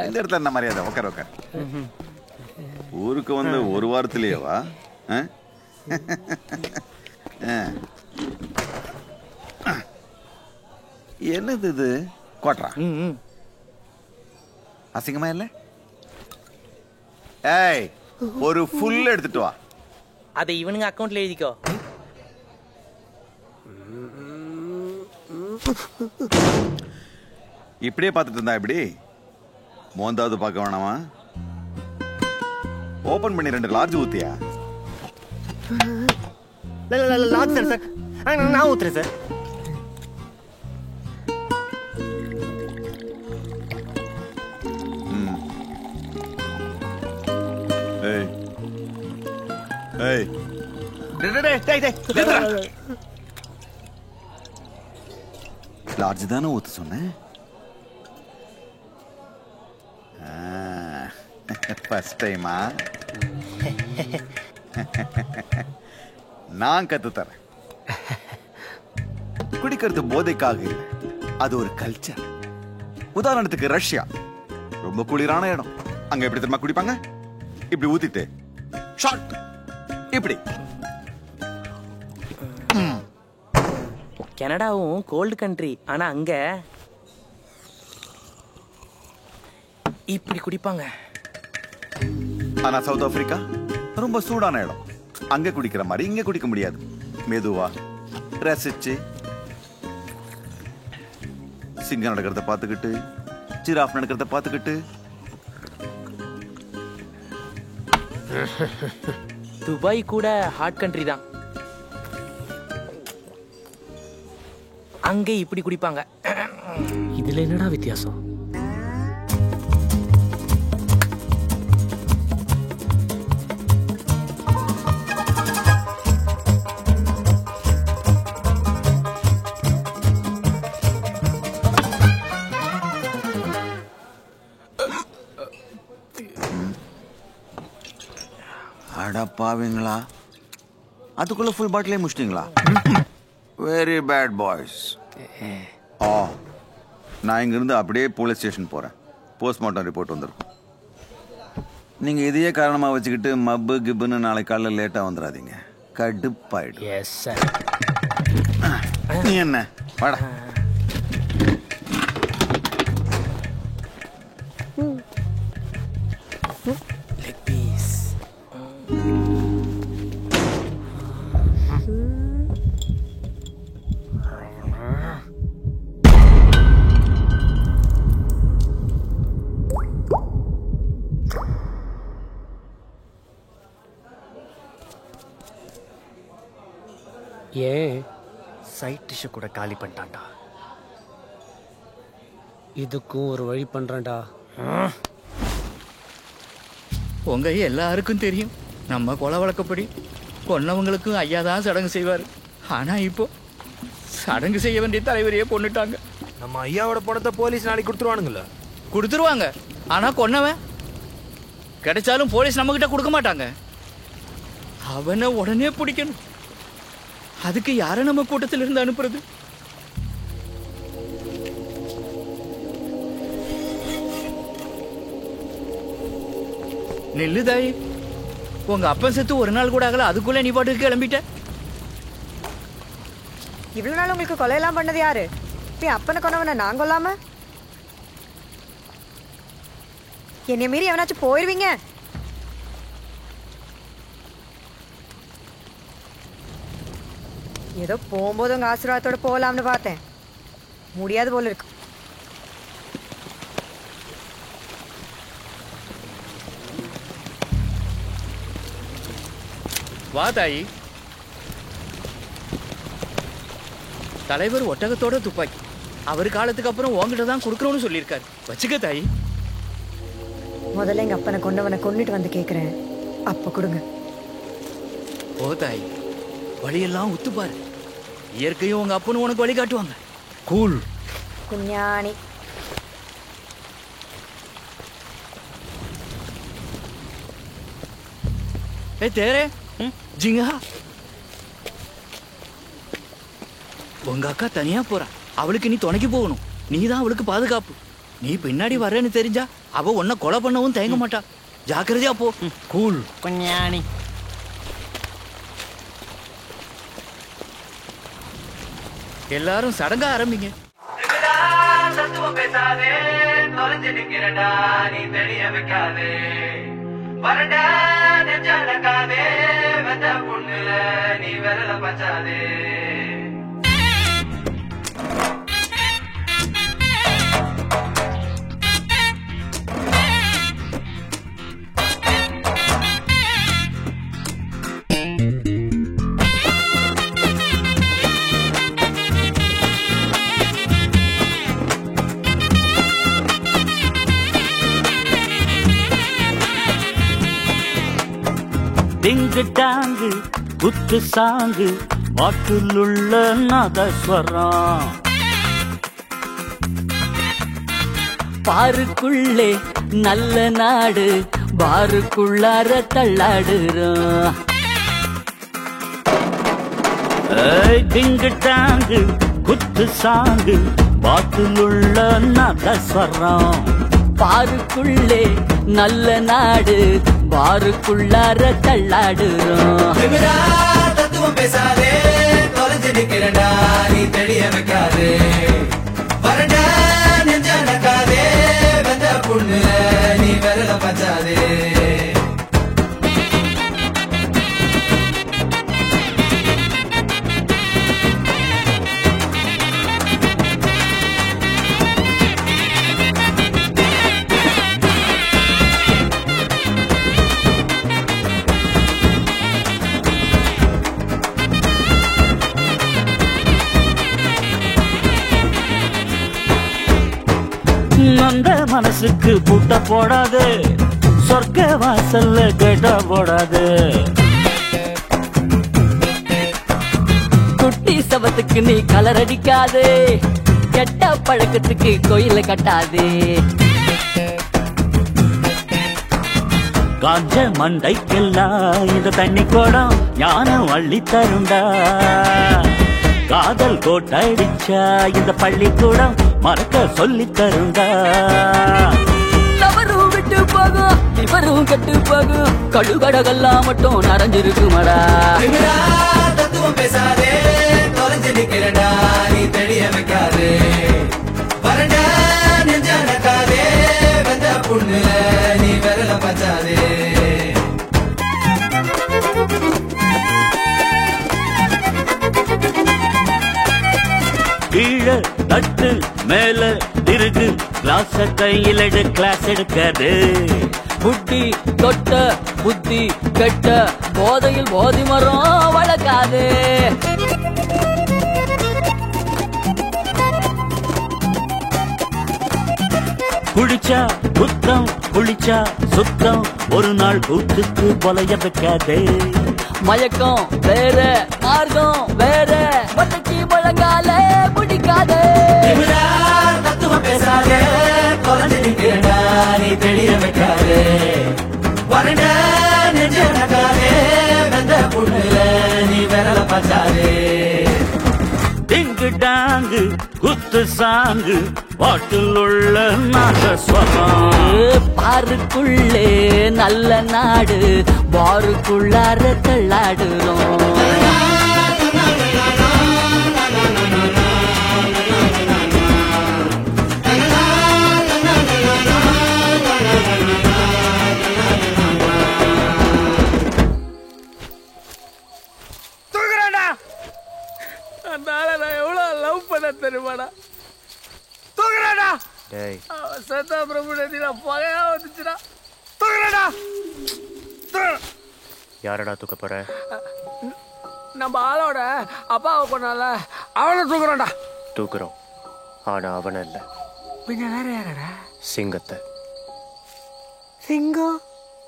இந்த இடத்துல என்ன மரியாதை? உட்கார் உட்கார். ஊருக்கு வந்து ஒரு வாரத்திலேயேவா? என்னது இது? கோட்ரா. அசிங்கமா இல்ல? ஏய், ஒரு ஃபுல் எடுத்துட்டு வா. அதை இவனுங்க அக்கவுண்ட்ல எழுதிக்கோ. இப்படியே பார்த்துட்டு இருந்தா இப்படி மோந்தாவது பார்க்க வேணாமா? ஓபன் பண்ணி 2 லார்ஜ் ஊத்தியா? Large sir. நான் ஊத்துறேன் சார். ஏய் ஏய் லார்ஜ் தானே ஊத்த சொன்னேன். ஃபர்ஸ்ட் டைமா? நான் கத்து தரேன். குடிக்கிறது போதைக்காக இல்லை, அது ஒரு கல்ச்சர். உதாரணத்துக்கு ரஷ்யா ரொம்ப குளிரான இடம். அங்க எப்படி தெரியுமா குடிப்பாங்க? இப்படி ஊத்திட்டு ஷாட் இப்படி. கனடாவும் கோல்டு கண்ட்ரி, ஆனா அங்க இப்படி குடிப்பாங்க. ஆனா சவுத் ஆப்பிரிக்கா ரொம்ப சூடான இடம். அங்க குடிக்கிற மாதிரி இங்க குடிக்க முடியாது. மெதுவா ரசிச்சு சிங்கம் நடக்கிறத பாத்துக்கிட்டு, ஜிராஃப் நடக்கிறத பாத்துக்கிட்டு. துபாய் கூட ஹாட் கண்ட்ரி தான், அங்க இப்படி குடிப்பாங்க. இதுல என்னடா வித்தியாசம்? அடப்பாவீங்களா, அதுக்குள்ள ஃபுல் பாட்டிலே முடிச்சிட்டீங்களா? Very bad boys. நான் இங்கிருந்து அப்படியே போலீஸ் ஸ்டேஷன் போறேன். போஸ்ட்மார்ட்டம் ரிப்போர்ட் வந்துடும். நீங்க இதையே காரணமா வச்சுக்கிட்டு மப்பு கிப்புன்னு நாளைக்கு காலையில் லேட்டா வந்துடாதீங்க. கடுப்பாயிடும். Yes sir. நீ என்ன வாடா. ஏன் சைட் டிஷ்ஷை கூட காலி பண்ணிட்டான்டா. இதுக்கும் ஒரு வழி பண்றேன்டா. உங்க எல்லாருக்கும் தெரியும், நம்ம கொலை வழக்கப்படி கொன்னவங்களுக்கும் ஐயா தான் சடங்கு செய்வார். ஆனா இப்போ சடங்கு செய்ய வேண்டிய தலைவரையே கொண்டுட்டாங்க. நம்ம ஐயாவோட பணத்தை போலீஸ் நாளைக்கு கொடுத்துருவானுங்களா? கொடுத்துருவாங்க. ஆனா கொன்னவன் கிடைச்சாலும் போலீஸ் நம்ம கிட்ட கொடுக்க மாட்டாங்க. அவனை உடனே பிடிக்கணும். அதுக்கு யாரை நம்ம கூட்டத்தில் இருந்து அனுப்புறது? நெல்லுதாய், உங்க அப்பன் செத்து ஒரு நாள் கூட ஆகல, அதுக்குள்ள நீ பாட்டுக்கு கிளம்பிட்ட. இவ்வளவு நாள் உங்களுக்கு கொலையெல்லாம் பண்ணது யாரு? போய் அப்பனை கொண்டவன நான் கொல்லாம என்னைய மீறி எவனாச்சும் போயிருவீங்க. ஏதோ போகும்போது உங்க ஆசீர்வாதத்தோட போகலாம்னு பார்த்தேன். முடியாது போல இருக்கு. வா தாயி. தலைவர் ஒட்டகத்தோட துப்பாக்கி அவர் காலத்துக்கு அப்புறம் உங்ககிட்ட தான் கொடுக்கணும்னு சொல்லியிருக்காரு. வச்சுக்க தாயி. முதல்ல எங்க அப்பனை கொண்டவனை கொண்டுட்டு வந்து கேக்குறேன், அப்ப கொடுங்க. ஓ தாயி, வழியெல்லாம் உத்துப்பாரு. இயற்கையும் உங்க அப்பனும் உனக்கு வழி காட்டுவாங்க. கூல் குஞ்ஞானி. ஏ தேரே ஜிங்கா, உங்க அக்கா தனியா போறா. அவளுக்கு நீ துணைக்கு போகணும். நீ தான் அவளுக்கு பாதுகாப்பு. நீ பின்னாடி வர்றேன்னு தெரிஞ்சா அவ உன்னை கொலை பண்ணவும் தயங்க மாட்டா. ஜாக்கிரதையா போ. கூல் குஞ்ஞானி. எல்லாரும் சடங்கா ஆரம்பிங்க. தத்துவம் பேசாதே தொலைஞ்சு நிக்கிறடா நீ தெரிய வைக்காதே வரடா நெஞ்சாலக்காதே வெந்த புண்ணுல நீ விரல பச்சாதே டிங்கு டாங்கு குத்து சாங்கு பாட்டுள்ள நாதஸ்வரம் பாருக்குள்ளே நல்ல நாடு பாருக்குள்ளார தள்ளாடுறோம். டிங்கு டாங்கு குத்து சாங்கு பாட்டுள்ள நாதஸ்வரம் பாருக்குள்ளே நல்ல நாடு பாருக்குள்ளார தள்ளாடுறோம். தத்துவம் பேசாதே தொலைஞ்சு நிக்கிறடா நீ தெரிய வைக்காதே வரடா நெஞ்சாலக்காதே வெந்த புண்ணுல நீ விரல பச்சாதே அந்த மனசுக்கு பூட்ட போடாது சொர்க்க வாசல்ல கேட்ட போடாது. குட்டி சவத்துக்கு நீ கலர் அடிக்காதே கெட்ட பழக்கத்துக்கு கோயில கட்டாதே. காஞ்ச மண்டைக்கெல்லாம் இந்த தண்ணி கோடம் ஞானம் அள்ளி தருண்டா. காதல் கோட்டடிச்சா இந்த பள்ளிக்கூடம் மறக்க சொல்லி தருண்டா. தவறும் விட்டு போகும் இவரும் கெட்டு போகும் கழுகடகெல்லாம் மட்டும் நிறைஞ்சிருக்குமடா. தத்துவம் பேசாதே தொலைஞ்சு நிக்கிறடா நீ தெரிய வைக்காதே வரடா நெஞ்சாலக்காதே வெந்த புண்ணுல நீ விரல பச்சாதே கீழ தட்டு மேல திருகு கிளாஸ் கையில் எடு கிளாஸ் எடுக்காது. புட்டி தொட்ட புத்தி கெட்ட போதையில் போதி மரம் வளர்க்காதே. குடிச்சா குத்தம் குளிச்சா சுத்தம் ஒரு நாள் கூத்துக்கு பொலைய வைக்காதே. மயக்கம் வேற மார்க்கம் வேற பட்டச்சி முழங்கால முடிக்காதே. தத்துவம் பேசாதே தொலைஞ்சு நிக்கிறடா நீ தெரிய வைக்காதே வரடா நெஞ்சாலக்காதே வெந்த புண்ணுல நீ விரல பச்சாதே. டிங்கு டாங்கு குத்து சாங்கு பாட்டில் உள்ள நாதஸ்வரம் பாருக்குள்ளே நல்ல நாடு பாருக்குள்ளார தள்ளாடுறோம். அந்த ஆளை நான் எவ்வளவு லவ் பண்ண தெரியுமாடா. தூக்குறாடா சத்தா பிரபு நான் பகையா வந்துச்சுடா. தூக்குறாடா. யாரடா தூக்க போற? நம்ம ஆளோட அப்பாவை கொண்டால அவனை தூக்குறான்டா. தூக்குறோம், ஆனா அவனை இல்ல. பின்ன வேற யாரடா? சிங்கத்தை. சிங்கம்?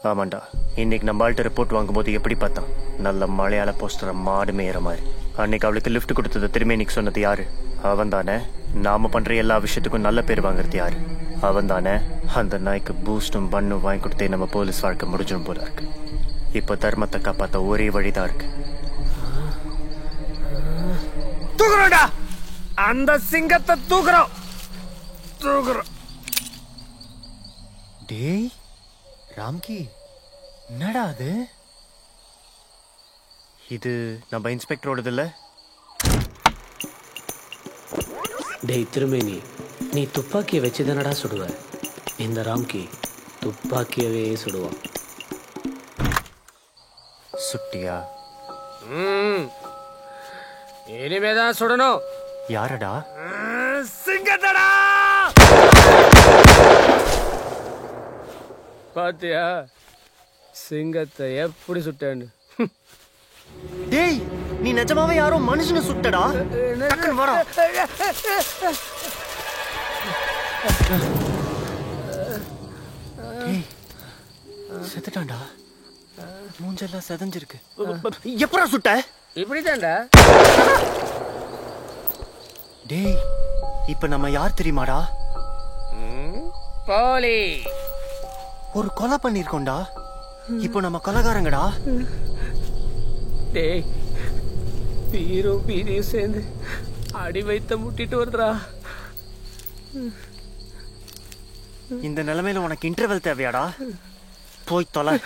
ஆமாண்டா, இன்னைக்கு நம்ம ஆள்கிட்ட ரிப்போர்ட் வாங்கும்போது எப்படி பார்த்தான்? நல்ல மலையாள போஸ்டரை மாடு மேயற மாதிரி. அன்னைக்கு அவளுக்கு லிஃப்ட் கொடுத்தது திரும்பி இன்னைக்கு சொன்னது யாரு? அவன் தானே. நாம பண்ற எல்லா விஷயத்துக்கும் நல்ல பேர் வாங்குறது யாரு? அவன் தானே. அந்த நாய்க்கு பூஸ்டும் பண்ணும் வாங்கி கொடுத்தே நம்ம போலீஸ் வாழ்க்கை முடிஞ்சிடும் போல இருக்கு. இப்ப தர்மத்தை காப்பாத்த ஒரே வழிதான் இருக்கு. தூக்குறோம்டா, அந்த சிங்கத்தை தூக்குறோம். தூக்குறோம். டேய் ராம்கி, என்னடா அது? இது நம்ம இன்ஸ்பெக்டரோடது இல்ல? டேய் திருமேனி, நீ துப்பாக்கியை வச்சு தானடா சுடுவ. இந்த ராம்கி துப்பாக்கியவே சுடுவான். சுட்டியா? இனிமேதான் சுடணும். யாரடா? சிங்கத்தடா. பாத்தியா சிங்கத்தை எப்படி சுட்டேன்னு? டேய், நீ நிஜமாவே யாரோ மனுஷனை சுட்டடா. டக்குன்னு வாடா. செத்துட்டான்டா. மூஞ்செல்லாம் செதஞ்சிருக்கு. எப்படா சுட்ட? இப்படிதான்டா. டேய், இப்ப நம்ம யார் தெரியுமாடா? போலி. ஒரு கொலை பண்ணிருக்கோம்டா. இப்போ நம்ம கொலைகாரங்கடா. டேய், பீரும் பீதியும் சேர்ந்து அடி வைத்த முட்டிட்டு வருதுடா. இந்த நிலைமையில உனக்கு இன்டர்வல் தேவையாடா? போய் தொலை.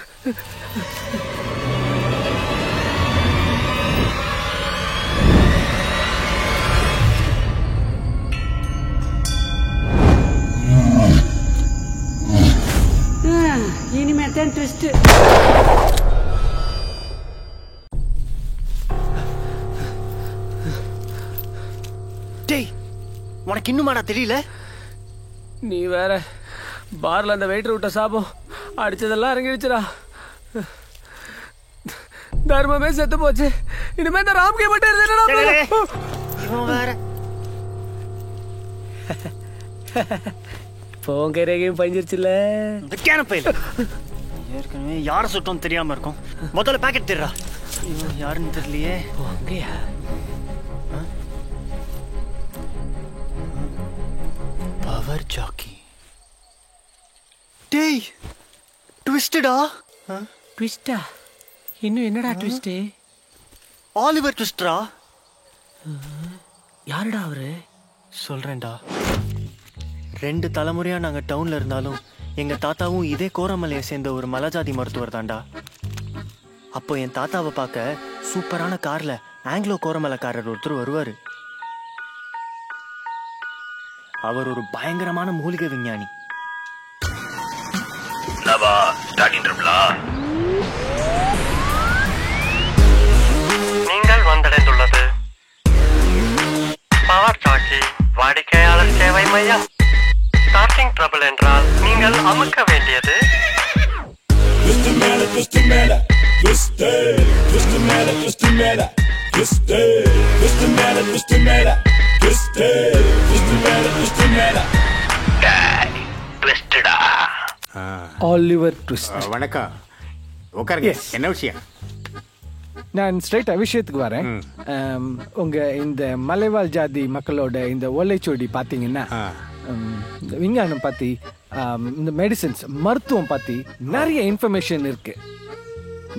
இனிமே தான் ட்விஸ்ட். டேய், உனக்கு இன்னுமாடா தெரியல? நீ வேற பார்ல அந்த வெயிட்டர் விட்ட சாபம் அடிச்சதெல்லாம் இறங்கிடுச்சுடா. தர்மமே செத்து போச்சு. இனிமே இந்த ராம்கே மட்டும் இவன் வேற. போங்கரையும் பஞ்சிருச்சுல. ஏற்கனவே யார சுட்டோம் தெரியாம இருக்கும். முதல்ல பாக்கெட் தெரியா? யாருன்னு தெரியலையே. அங்கயா? Power Jackie. டேய், ட்விஸ்டடா. ட்விஸ்டா? இன்னும் என்னடா ட்விஸ்ட்? ஆலிவர் ட்விஸ்டரா? யாருடா அவரு? சொல்றேன்டா. 2 தலைமுறையா நாங்க டவுன்ல இருந்தாலும் எங்க தாத்தாவும் இதே கோரமலையை சேர்ந்த ஒரு மலைஜாதி மருத்துவர் தான்டா. அப்போ என் தாத்தாவை பார்க்க சூப்பரான கார்ல ஆங்கிலோ கோரமலைக்காரர் ஒருத்தர் வருவாரு. அவர் ஒரு பயங்கரமான மூலிகை விஞ்ஞானி. நீங்கள் வந்தடைந்துள்ளது பவர் ஜாக்கி வாடிக்கையாளர் சேவை மையம். ஸ்டார்டிங் ட்ரபிள் என்றால் நீங்கள் அமுக்க வேண்டியது ஆலிவர் ட்விஸ்ட். வணக்கம், உட்காருங்க. என்ன விஷயம்? நான் ஸ்ட்ரைட்டா விஷயத்துக்கு வரேன். உங்க இந்த மலைவாழ் ஜாதி மக்களோட இந்த ஓலைச்சுவடி பாத்தீங்கன்னா இந்த விஞ்ஞானம் பத்தி, இந்த மெடிசன்ஸ் மருத்துவம் பத்தி நிறைய இன்ஃபர்மேஷன் இருக்கு.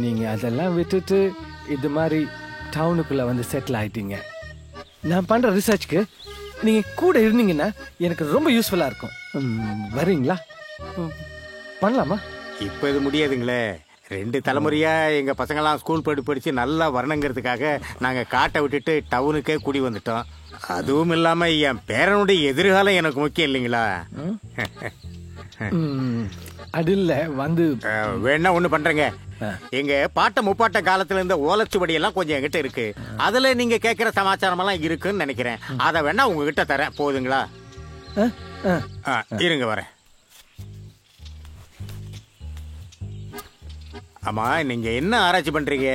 நீங்க அதெல்லாம் விட்டுட்டு இது மாதிரி டவுனுக்குள்ள வந்து செட்டில் ஆயிட்டீங்க. நான் பண்ற ரிசர்ச்க்கு நீங்க கூட இருந்தீங்கன்னா எனக்கு ரொம்ப யூஸ்ஃபுல்லா இருக்கும். வரீங்களா? பண்ணலாமா? இப்போ இது முடியாதுங்களே. 2 தலைமுறையா எங்க பசங்கெல்லாம் ஸ்கூல் படிச்சு நல்லா வரணுங்கிறதுக்காக நாங்க காட்டை விட்டுட்டு டவுனுக்கே குடி வந்துட்டோம். அதுவும் இல்லாம என் பேரனுடைய எதிர்காலம் எனக்கு முக்கியம் இல்லைங்களா? அது இல்ல வந்து வேணா ஒண்ணு பண்றேங்க. எங்க பாட்ட முப்பாட்ட காலத்துல இருந்த ஓலைச்சுவடி எல்லாம் கொஞ்சம் என்கிட்ட இருக்கு. அதுல நீங்க கேட்கிற சமாச்சாரம் எல்லாம் இருக்குன்னு நினைக்கிறேன். அதை வேணா உங்ககிட்ட தரேன், போதுங்களா? இருங்க வரேன். ஆமா, நீங்க என்ன ஆராய்ச்சி பண்றீங்க?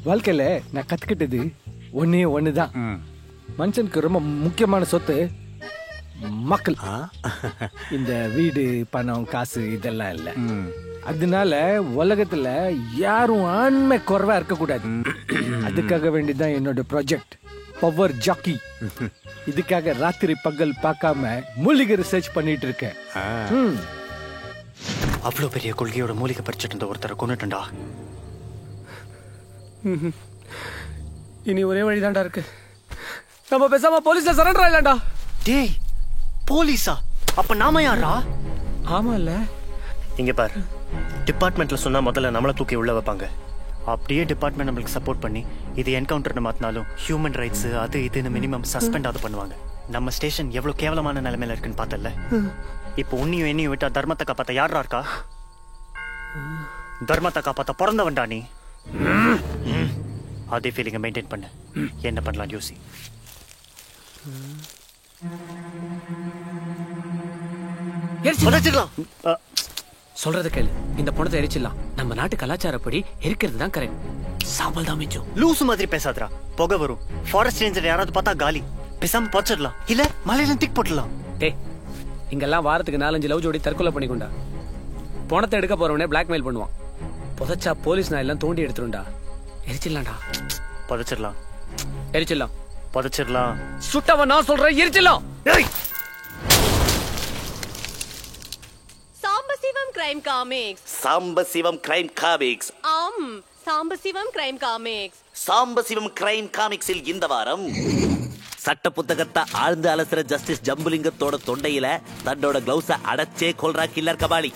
வாழ்க்கையில நான் கத்துக்கிட்டது ஒன்னே ஒண்ணுதான். மனுஷனுக்கு ரொம்ப முக்கியமான சொத்து மக்கள். இந்த வீடு, பணம், காசு இதெல்லாம் இல்ல. அதனால உலகத்துல யாரும் ஆண்மை குறைவா இருக்க கூடாது. அதுக்காக வேண்டிதான் என்னோட ப்ராஜெக்ட் பவர் ஜாக்கி. இதுக்காக ராத்திரி பகல் பார்க்காம மூலிகை ரிசர்ச் பண்ணிட்டு இருக்கேன். அவ்வளோ பெரிய கொள்கையோட மூலிகை பறிச்சிட்டு இருந்த ஒருத்தரை கொண்டுட்டா. இனி ஒரே வழிதான்டா இருக்கு. நம்ம பேசாம போலீஸ்ல சரண்டர் ஆயிடலாம்டா. டேய், போலீஸா? அப்ப நாம யாரா? ஆமா இல்ல. இங்க பாரு, டிபார்ட்மெண்ட்ல சொன்னா முதல்ல நம்மள தூக்கி உள்ள வைப்பாங்க. அப்படியே டிபார்ட்மெண்ட் நம்மளுக்கு சப்போர்ட் பண்ணி இது என்கவுண்டர்னு மாத்தினாலும் ஹியூமன் ரைட்ஸ் அது இதுன்னு மினிமம் சஸ்பெண்ட் அது பண்ணுவாங்க. நம்ம ஸ்டேஷன் எவ்வளவு கேவலமான நிலைமையில இருக்குன்னு பார்த்தல. இப்போ உன்னையும் என்னையும் விட்டா தர்மத்தை காப்பாத்த யாரா இருக்கா? தர்மத்தை காப்பாத்த பிறந்தவன்டா நீ. அதே ஃபீலிங்கை மெயின்டைன் பண்ண. என்ன பண்ணலாம் யோசி. சொல்றது கேளு. இந்த பணத்தை எரிச்சிடலாம். நம்ம நாட்டு கலாச்சாரப்படி எரிக்கிறது தான் கரெக்ட். சாம்பல் தான் மிச்சம். லூசு மாதிரி பேசாதடா. புகை வரும். ஃபாரஸ்ட் ரேஞ்சர் யாராவது பார்த்தா காலி. பேசாம பச்சிடலாம். இல்ல மலையில திக் போட்டுடலாம். டேய், இங்கெல்லாம் வாரத்துக்கு 4-5 லவ் ஜோடி தற்கொலை பண்ணிக்கொண்டா. பணத்தை எடுக்க போறவனே பிளாக்மெயில் பண்ணுவான். புதைச்சா போலீஸ் நான் எல்லாம் தோண்டி எடுத்துருண்டா. எரிச்சிடலாம்டா. புதைச்சிடலாம். எரிச்சிடலாம். புதைச்சிடலாம். சுட்டவன் நான் சொல்றேன், எரிச்சிடலாம். Sambasivam crime comics. Sambasivam crime comics. Sambasivam crime comics. Sambasivam crime காமிக்ஸில் இந்த வாரம் சட்ட புத்தகத்தை ஆழ்ந்து அலசுற ஜஸ்டிஸ் ஜம்புலிங்கத்தோட தொண்டையில தன்னோட கிளவுஸ அடைச்சே கொல்றா கில்லர் கபாலி.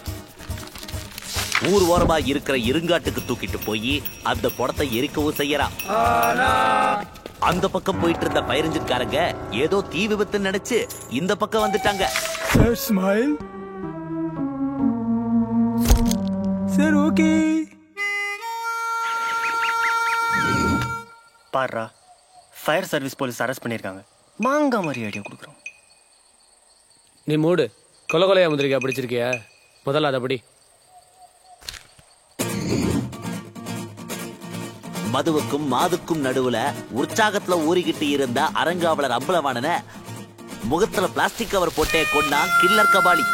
ஊர் ஓரமா இருக்கிற இருங்காட்டுக்கு தூக்கிட்டு போய் அந்த படத்தை எரிக்கவும் செய்யறான். அந்த பக்கம் போயிட்டு இருந்த பயிரஞ்சின்காரங்க ஏதோ தீ விபத்து நினைச்சு இந்த பக்கம் வந்துட்டாங்க. Smile sir. ஓகே பாருடா, ஃபயர் சர்வீஸ் போலீஸ் அரெஸ்ட் பண்ணிருக்காங்க. மாங்கா மாதிரி ஐடியா கொடுக்குறோம். நீ மூடு. கொலையா முந்திரிக்கா பிடிச்சிருக்கியா? முதல்ல அதப்படி. மதுவுக்கும் மாதுக்கும் நடுவுல உற்சாகத்துல ஊறிக்கிட்டு இருந்த அரங்காவலர் அம்பலவாணன முகத்துல பிளாஸ்டிக் கவர் போட்டே கொண்டா கில்லர் கபாலி.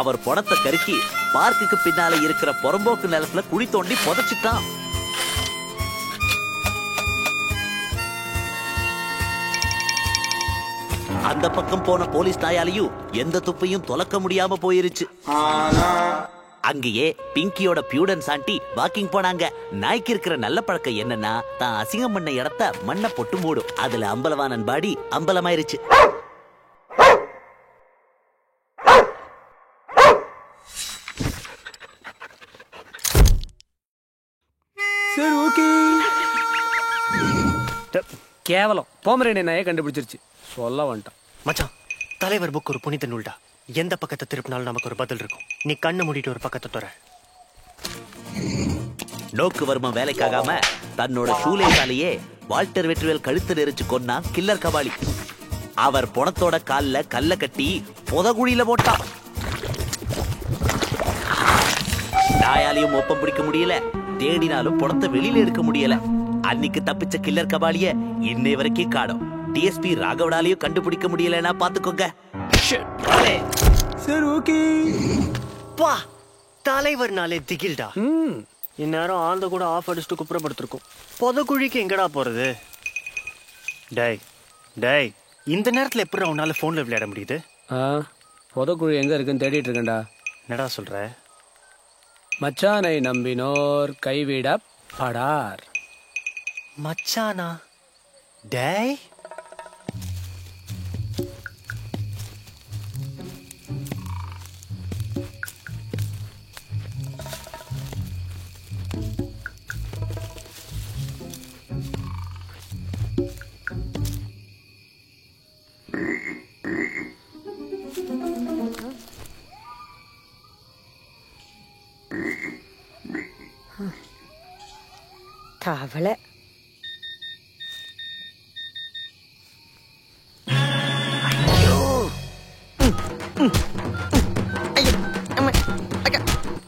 அவர் பணத்தை கருக்கி பார்க்குக்கு பின்னால இருக்கிற புறம்போக்கு நிலத்துல குழி தோண்டி புதைச்சிட்டான். அந்த பக்கம் போன போலீஸ் நாயாலையும் எந்த துப்பையும் தொலைக்க முடியாம போயிருச்சு. அங்கேயே பிங்கியோட பியூடன்ஸ் ஆண்டி வாக்கிங் போனாங்க. நாய்க்கு இருக்கிற நல்ல பழக்கம் என்னன்னா, தான் அசிங்கம் பண்ண இடத்த மண்ணை போட்டு மூடும். அதுல அம்பலவானன் பாடி அம்பலமாயிருச்சு. Sir okay. கேவலம். போமரேனியன் நாயை கண்டுபிடிச்சிருச்சு. சொல்ல வந்துட்டான். மச்சான், தலைவர் புக் ஒரு புனித நூல்டா. எந்த பக்கத்தை திருப்பினாலும் நமக்கு ஒரு பதில் இருக்கும். நீ கண்ணு மூடிட்டு ஒரு பக்கத்தை துற. நோக்கு வர்மம் வேலைக்காகாம தன்னோட ஷூலேசாலேயே வால்டர் வெற்றிவேல் கழுத்து நெரிச்சு கொன்னா கில்லர் கபாலி. அவர் பணத்தோட கால்ல கல்ல கட்டி புதகுழியில போட்டான். நாயாலையும் ஒப்பம் பிடிக்க முடியல, தேடினாலும் பணத்தை வெளியில எடுக்க முடியல. அன்னைக்கு தப்பிச்ச கில்லர் கபாலிய இன்னை வரைக்கும் காணோம். டிஎஸ்பி ராகவடாலையும் கண்டுபிடிக்க முடியலன்னா பாத்துக்கோங்க. Sir okay. பா, தலைவர்னாலே திகில்டா. இந்நேரம் ஆழ்ந்த கூட ஆஃப் அடிச்சுட்டு குப்புறப்படுத்திருக்கும். புதக்குழிக்கு எங்கடா போறது? டேய் டேய், இந்த நேரத்துல எப்படி அவனால போன்ல விளையாட முடியுது? புதக்குழி எங்க இருக்குன்னு தேடிட்டு இருக்கேன்டா. என்னடா சொல்ற? மச்சானை நம்பினோர் கைவிட படார். மச்சானா? டேய், தவளை.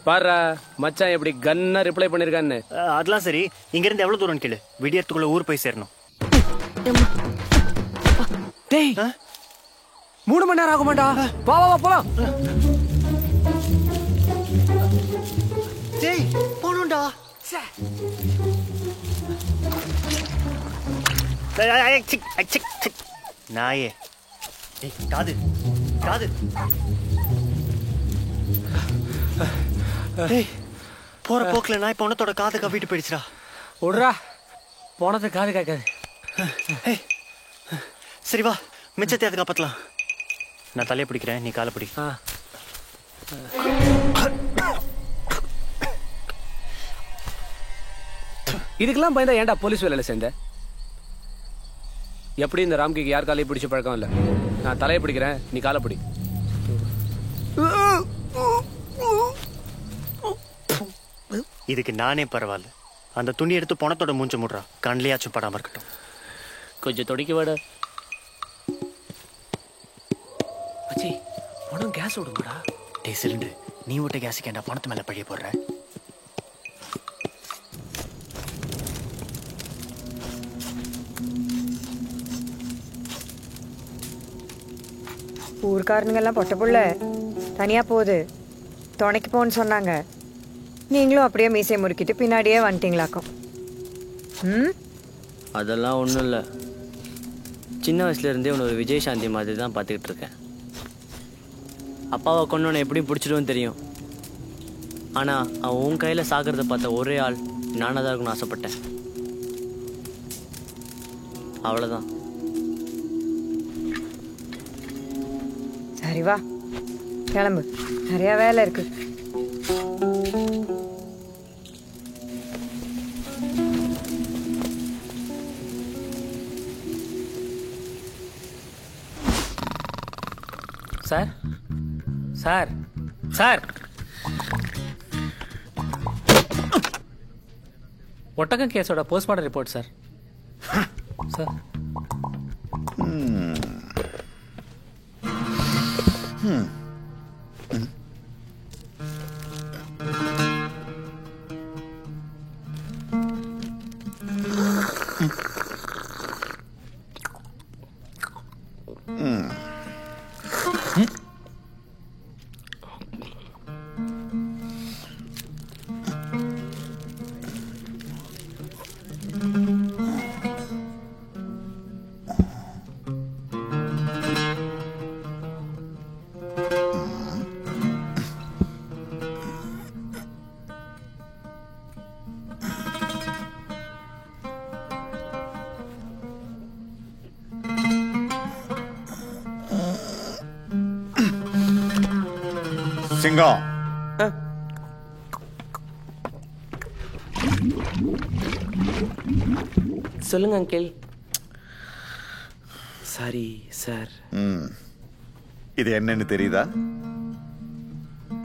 பாரா மச்சான் எப்படி கன்னா ரிப்ளை பண்ணிருக்கான்னு. அதெல்லாம் சரி. இங்க இருந்து எவ்வளவு தூரம் கேளு. விடியத்துக்குள்ள ஊர் போய் சேரணும். டேய், 3 மணி நேரம் ஆகுமாடா. வா வா போலாம். டேய், போணும்டா. நாயே, காது காது. போற போக்குல நாய் பொணத்தோட காதை கவிட்டு போயிடுச்சுடா. விடுறா, போனது காது கேட்காது. சரி வா, மிச்சத்தை அது காப்பாத்தலாம். நான் தலையை பிடிக்கிறேன், நீ காலை பிடி. இதுக்கெல்லாம் பயந்தா ஏன்டா போலீஸ் வேலையில சேர்ந்த? எப்படி இந்த ராம்கிக்கு யார் காலையை பிடிச்ச பழக்கம் இல்லை. நான் தலையை பிடிக்கிறேன், நீ காலை பிடி. இதுக்கு நானே பரவாயில்ல. அந்த துணி எடுத்து பணத்தோட மூஞ்ச முடுறா, கண்ணிலையாச்சும் படாம இருக்கட்டும். கொஞ்சம் தொடக்கி விட. அச்சி பணம் கேஸ் விடுங்கடா. டே சிலிண்டர், நீ விட்ட கேஸுக்கு என்ன பணத்து மேல பழிய போடுற? ஊர்க்காரனுங்கெல்லாம் பொட்ட புள்ள தனியா போகுது, துணைக்கு போன்னு சொன்னாங்க. நீங்களும் அப்படியே மீசை முறுக்கிட்டு பின்னாடியே வந்துட்டீங்களாக்கும். அதெல்லாம் ஒன்றும் இல்லை. சின்ன வயசுலேருந்தே உன்னை ஒரு விஜயசாந்தி மாதிரி தான் பார்த்துக்கிட்டு இருக்கேன். அப்பாவை கொண்டு எப்படி பிடிச்சிடுவோன்னு தெரியும். ஆனால் அவன் உன் கையில் சாகிறத பார்த்த ஒரே ஆள் நானாக தான் இருக்குன்னு ஆசைப்பட்டேன். அவ்வளோதான். சரி வா கிளம்பு, நிறையா வேலை இருக்கு. சார் சார் சார், ஒட்டகம் கேஸோட போஸ்ட்மார்ட்டம் ரிப்போர்ட் சார். சார் சிங்கம், சொல்லுங்க அங்கிள். Sorry sir. இது என்னன்னு தெரியுதா?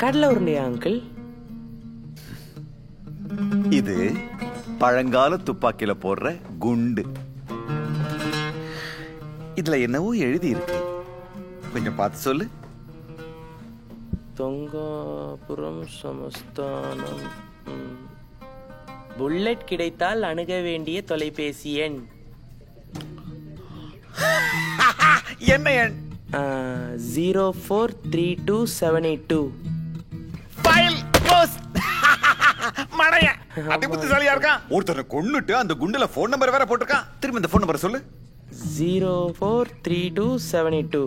கடலை உருண்டையா அங்கிள்? இது பழங்கால துப்பாக்கியில போடுற குண்டு. இதுல என்னவோ எழுதி இருக்கு, கொஞ்சம் பார்த்து சொல்லு. தொங்காபுரம் சமஸ்தானம். புல்லட் கிடைத்தால் அணுக வேண்டிய தொலைபேசி எண் என்ன எண்? 043278. File close. மடைய அதி புத்திசாலியா இருக்கான். ஒருத்தனை கொன்னுட்டு அந்த குண்டுல போன் நம்பர் வேற போட்டிருக்கான். திரும்ப இந்த போன் நம்பர் சொல்லு. 043278.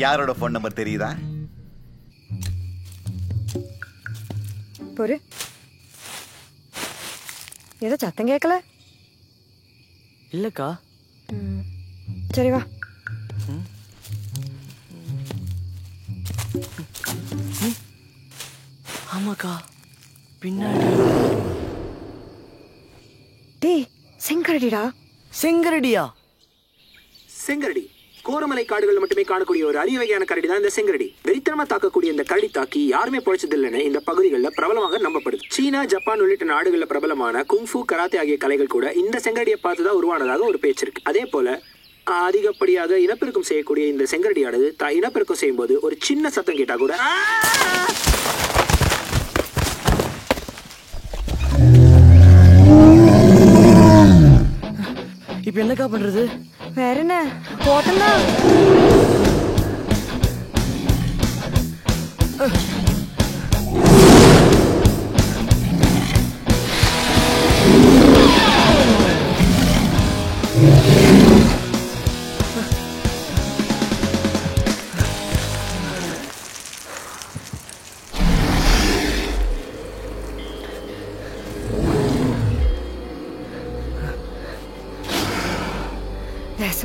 யாரோட போன் நம்பர் தெரியுதா? பொறு, ஏதோ சத்தம் கேட்கல. இல்லக்கா. சரி வா. ஆமாக்கா, பின்னாடி. டேய், செங்கரடிடா. செங்கரடியா? செங்கரடி கோரமலை காடுகள் மட்டுமே காணக்கூடிய ஒரு அரிய வகையான கரடி தான் இந்த செங்கரடி. வெறித்தனமா தாக்கக்கூடிய இந்த கரடி தாக்கி யாருமே பொழைச்சதில்லைன்னு இந்த பகுதிகளில் பிரபலமாக நம்பப்படுது. சீனா, ஜப்பான் உள்ளிட்ட நாடுகளில் பிரபலமான குங்ஃபு, கராத்தே ஆகிய கலைகள் கூட இந்த செங்கரடியை பார்த்துதான் உருவானதாக ஒரு பேச்சு இருக்கு. அதே போல அதிகப்படியாக இனப்பெருக்கம் செய்யக்கூடிய இந்த செங்கரடியானது இனப்பெருக்கம் செய்யும் போது ஒரு சின்ன சத்தம் கேட்டா கூட இப்ப என்னக்கா பண்றது? வேற என்ன, போட்டலாம்.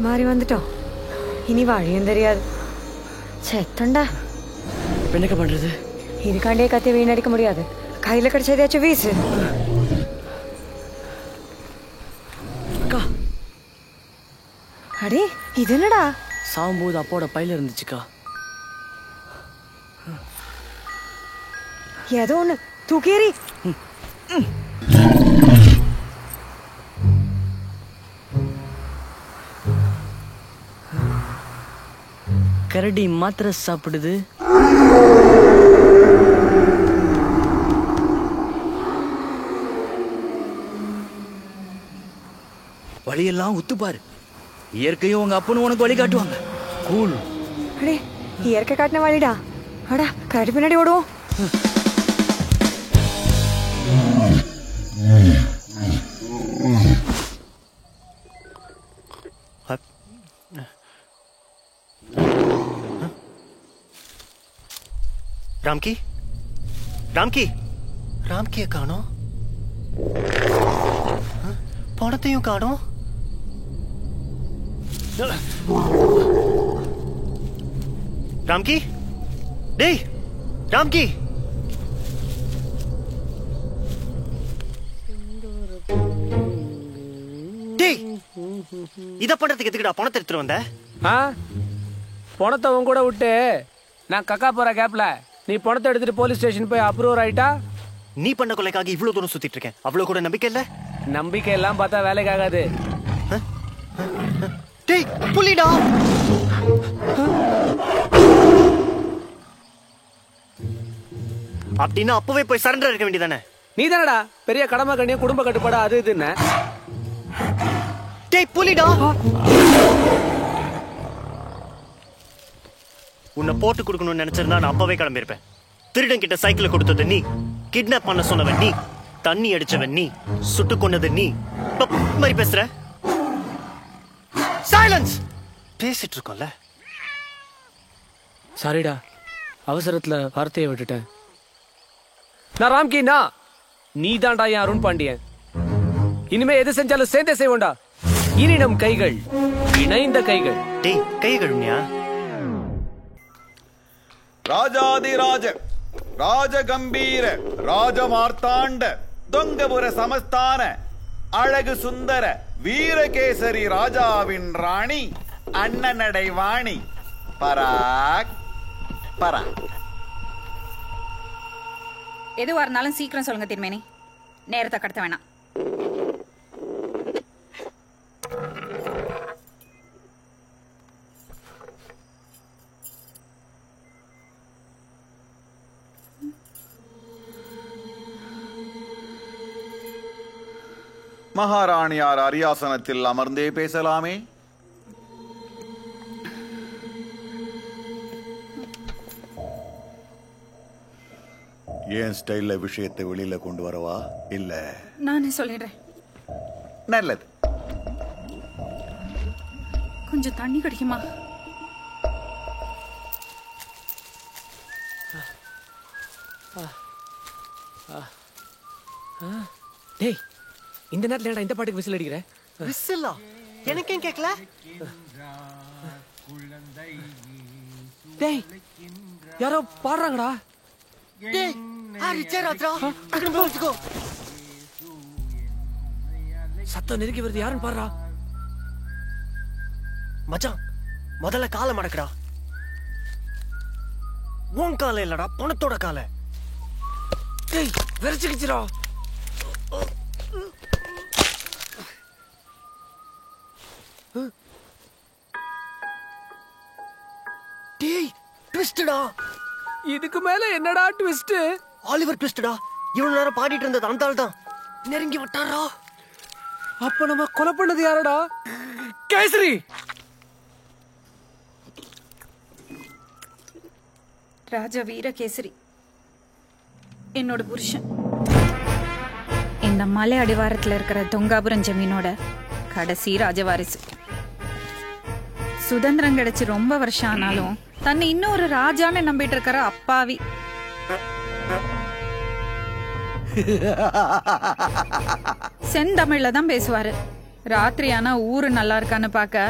மாறி வந்துட்டோம். இனி வழியும் தெரியாது. செத்தண்டா. என்னக்கா பண்றது? இதுக்காண்டே கத்தி வீணடிக்க முடியாது. கையில கிடைச்சதாச்சும் வீசு. அடே இது என்னடா? சாகும்போது அப்போட பையில இருந்துச்சுக்கா. ஏதோ ஒண்ணு தூக்கேறி. கரடி மாத்திரை சாப்பிடுது. வழியெல்லாம் உத்துப்பாரு. இயற்கையும் உங்க அப்பனும் உனக்கு வழி காட்டுவாங்க. கூல். அடே இயற்கை காட்டின வழிடா. அடா கரடி பின்னாடி ஓடுவோம். ராம்கி ராம்கி ராம்கியை காணோம். பணத்தையும் காணோம். ராம்கி டேய் ராம்கி டேய் இத பண்றதுக்கு எதுக்குடா பணத்தை எடுத்துட்டு வந்த? பணத்தை உன் கூட விட்டு நான் கக்கா போற கேப்ல நீ பணத்தை எடுத்துட்டு போலீஸ் ஸ்டேஷன் போய் அப்ரூவ் ஆயிட்டா? நீ பண்ண கொலைக்காக இவ்வளவு தூரம் சுத்திட்டு இருக்கேன். அவ்வளவு கூட நம்பிக்கை இல்ல? நம்பிக்கை எல்லாம் பார்த்தா வேலைக்கு ஆகாது. டேய் புலிடா. அப்படின்னா அப்பவே போய் சரண்டர் இருக்க வேண்டியதானே? நீ தானடா பெரிய கடமை கண்ணியம் குடும்ப கட்டுப்பாடு அது இதுன்னு. டேய் புலிடா. உன்னை போட்டு கொடுக்கணும்னு நினைச்சிருந்தா நான் அப்பவே கிளம்பியிருப்பேன். திருடன் கிட்ட சைக்கிளை கொடுத்தது நீ, கிட்னாப் பண்ண சொன்னவன் நீ, தண்ணி அடிச்சவன் நீ, சுட்டு கொண்டது நீ. மாதிரி பேசுற. சைலன்ஸ். பேசிட்டு இருக்கோம்ல. சாரிடா அவசரத்துல வார்த்தையை விட்டுட்டேன். நான் ராம்கினா, நீ தான்டா என் அருண் பாண்டியன். இனிமே எது செஞ்சாலும் சேர்ந்தே செய்வோண்டா. இனி நம் கைகள் இணைந்த கைகள். டேய் கை கழுவியா? ராஜாதிராஜ ராஜகம்பீர ராஜமார்த்தாண்ட தொங்கபுர சமஸ்தான அழகு சுந்தர வீரகேசரி ராஜாவின் ராணி அண்ணனடை வாணி பராக் பராக். எதுவா இருந்தாலும் சீக்கிரம் சொல்லுங்க திருமேனி, நேரத்தை கடத்த வேணாம். மகாராணியார் அரியாசனத்தில் அமர்ந்தே பேசலாமே. ஏன் ஸ்டைல்ல விஷயத்தை வெளியில கொண்டு வரவா? இல்ல நானே சொல்லிடுறேன். நல்லது. கொஞ்சம் தண்ணி கிடைக்குமா? டேய் இந்த நேரத்துல இந்த பாட்டுக்கு விசில் அடிக்கிற? விசிலா? எனக்கு ஏன் கேட்கல? டேய் யாரோ பாடுறாங்கடா. டேய் ஹரி சேராத்ரா அங்க போச்சுக்கோ. சத்தம் நெருங்கி வருது. யாருன்னு பாடுறா? மச்சான் முதல்ல காலை மடக்குடா. உன் காலை இல்லடா, பணத்தோட காலை. டேய் வெறிச்சுக்கிச்சுடா. டேய் ட்விஸ்டடா. இதுக்கு மேல என்னடா ட்விஸ்ட்? ஆலிவர் ட்விஸ்டடா. இவ்வளவு நேரம் பாடிட்டு இருந்தது அந்த ஆள் தான். நெருங்கி விட்டாரா? அப்ப நம்ம கொலை பண்ணது யாரடா? கேசரி. ராஜா வீரகேசரி என்னோட புருஷன். இந்த மலை அடிவாரத்துல இருக்கிற தொங்காபுரம் ஜமீனோட கடைசி ராஜவாரிசு. சுதந்திரம் கிடைச்சு ரொம்ப வருஷம் ஆனாலும் தன்னை இன்னொரு ராஜான்னு நம்பிட்டு இருக்கிற அப்பாவி. செந்தமிழ்ல தான் பேசுவாரு. ராத்திரி ஆனா ஊரு நல்லா இருக்கான்னு பாக்க